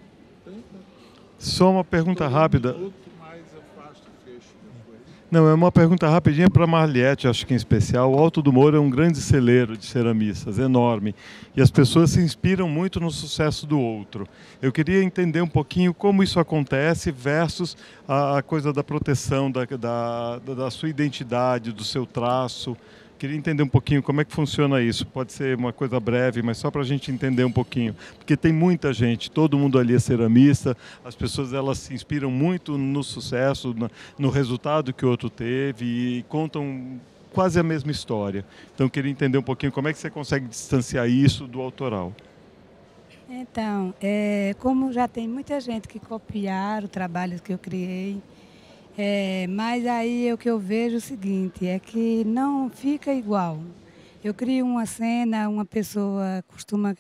Só uma pergunta rápida. Não, é uma pergunta rapidinha para a Marliette, acho que em especial. O Alto do Moura é um grande celeiro de ceramistas, enorme. E as pessoas se inspiram muito no sucesso do outro. Eu queria entender um pouquinho como isso acontece versus a coisa da proteção da sua identidade, do seu traço. Queria entender um pouquinho como é que funciona isso. Pode ser uma coisa breve, mas só para a gente entender um pouquinho. Porque tem muita gente, todo mundo ali é ceramista, as pessoas elas se inspiram muito no sucesso, no resultado que o outro teve e contam quase a mesma história. Então, eu queria entender um pouquinho como é que você consegue distanciar isso do autoral. Então, como já tem muita gente que copiaram o trabalho que eu criei, mas aí o que eu vejo é o seguinte, é que não fica igual. Eu crio uma cena, uma pessoa costuma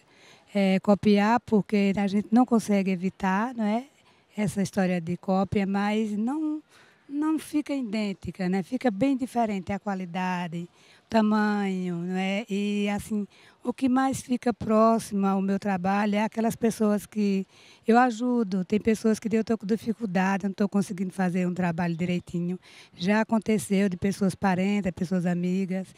copiar, porque a gente não consegue evitar, não é? Essa história de cópia, mas não fica idêntica, né? Fica bem diferente a qualidade, o tamanho, não é? E assim, o que mais fica próximo ao meu trabalho é aquelas pessoas que eu ajudo. Tem pessoas que eu estou com dificuldade, não estou conseguindo fazer um trabalho direitinho. Já aconteceu de pessoas parentes, pessoas amigas,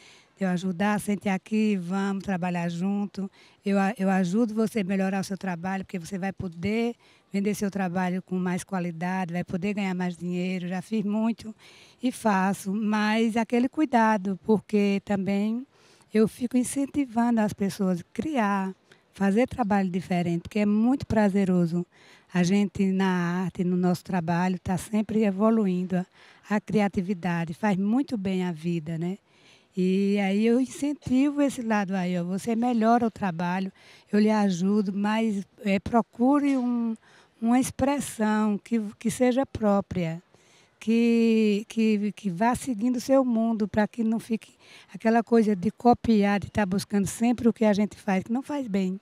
eu ajudar, sente aqui, vamos trabalhar junto. Eu ajudo você a melhorar o seu trabalho, porque você vai poder vender seu trabalho com mais qualidade, vai poder ganhar mais dinheiro. Já fiz muito e faço, mas aquele cuidado, porque também eu fico incentivando as pessoas a criar, fazer trabalho diferente, porque é muito prazeroso. A gente, na arte, no nosso trabalho, está sempre evoluindo a criatividade, faz muito bem a vida, né? E aí eu incentivo esse lado aí, ó, você melhora o trabalho, eu lhe ajudo, mas procure uma expressão que seja própria, que vá seguindo o seu mundo, para que não fique aquela coisa de copiar, de estar buscando sempre o que a gente faz, que não faz bem.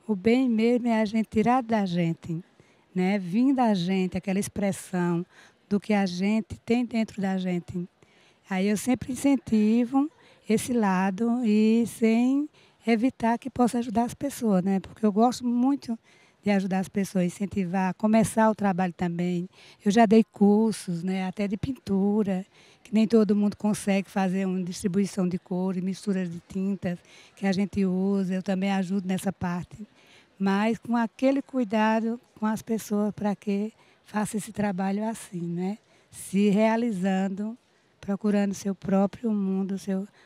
O bem mesmo é a gente tirar da gente, né? Vir da gente, aquela expressão do que a gente tem dentro da gente. Aí eu sempre incentivo esse lado e sem evitar que possa ajudar as pessoas, né? Porque eu gosto muito de ajudar as pessoas, incentivar, começar o trabalho também. Eu já dei cursos, né, até de pintura, que nem todo mundo consegue fazer uma distribuição de cor e misturas de tintas que a gente usa. Eu também ajudo nessa parte, mas com aquele cuidado com as pessoas para que faça esse trabalho assim, né? Se realizando, procurando seu próprio mundo,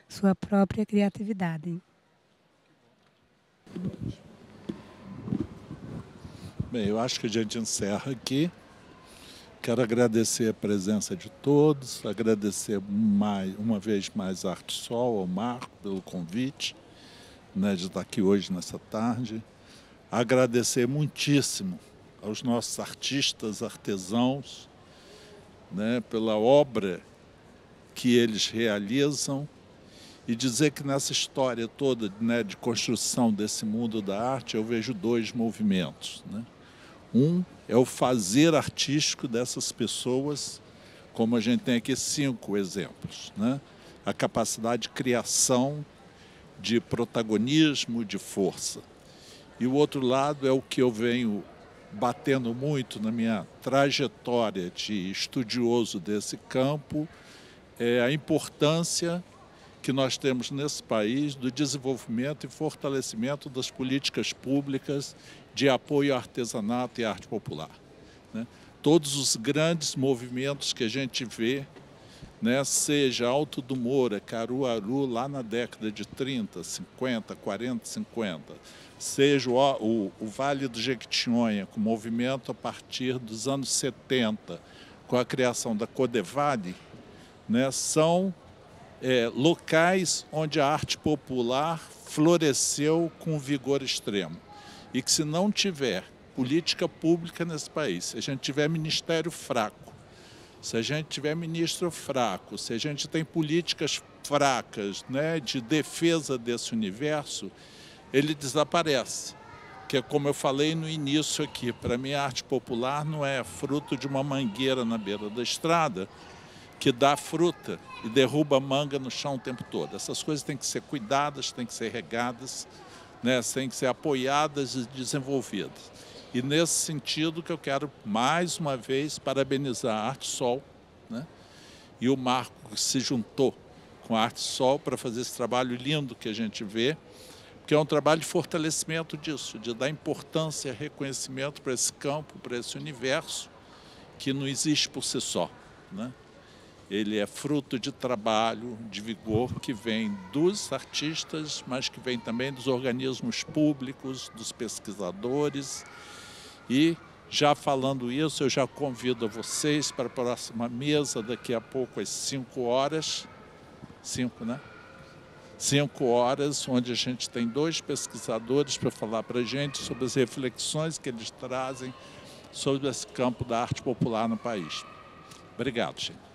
sua própria criatividade. Bem, eu acho que a gente encerra aqui. Quero agradecer a presença de todos, agradecer uma vez mais a ArteSol, ao Marco, pelo convite, né, de estar aqui hoje, nessa tarde. Agradecer muitíssimo aos nossos artistas, artesãos, né, pela obra que eles realizam, e dizer que nessa história toda, né, de construção desse mundo da arte, eu vejo dois movimentos, né? Um é o fazer artístico dessas pessoas, como a gente tem aqui 5 exemplos, né? A capacidade de criação, de protagonismo, de força. E o outro lado é o que eu venho batendo muito na minha trajetória de estudioso desse campo, é a importância que nós temos nesse país do desenvolvimento e fortalecimento das políticas públicas de apoio ao artesanato e à arte popular, né? Todos os grandes movimentos que a gente vê, né, seja Alto do Moura, Caruaru, lá na década de 30, 50, 40, 50, seja o Vale do Jequitinhonha, com movimento a partir dos anos 70, com a criação da Codevale, né, são locais onde a arte popular floresceu com vigor extremo. E que se não tiver política pública nesse país, se a gente tiver ministério fraco, se a gente tiver ministro fraco, se a gente tem políticas fracas, né, de defesa desse universo, ele desaparece. Que é como eu falei no início aqui, para mim a arte popular não é fruto de uma mangueira na beira da estrada que dá fruta e derruba manga no chão o tempo todo. Essas coisas têm que ser cuidadas, têm que ser regadas, né, têm que ser apoiadas e desenvolvidas. E nesse sentido que eu quero, mais uma vez, parabenizar a ArteSol, né, e o Marco que se juntou com a ArteSol para fazer esse trabalho lindo que a gente vê, que é um trabalho de fortalecimento disso, de dar importância e reconhecimento para esse campo, para esse universo, que não existe por si só, né? Ele é fruto de trabalho, de vigor, que vem dos artistas, mas que vem também dos organismos públicos, dos pesquisadores. E, já falando isso, eu já convido a vocês para a próxima mesa, daqui a pouco, às 5 horas. 5, né? 5 horas, onde a gente tem 2 pesquisadores para falar para a gente sobre as reflexões que eles trazem sobre esse campo da arte popular no país. Obrigado, gente.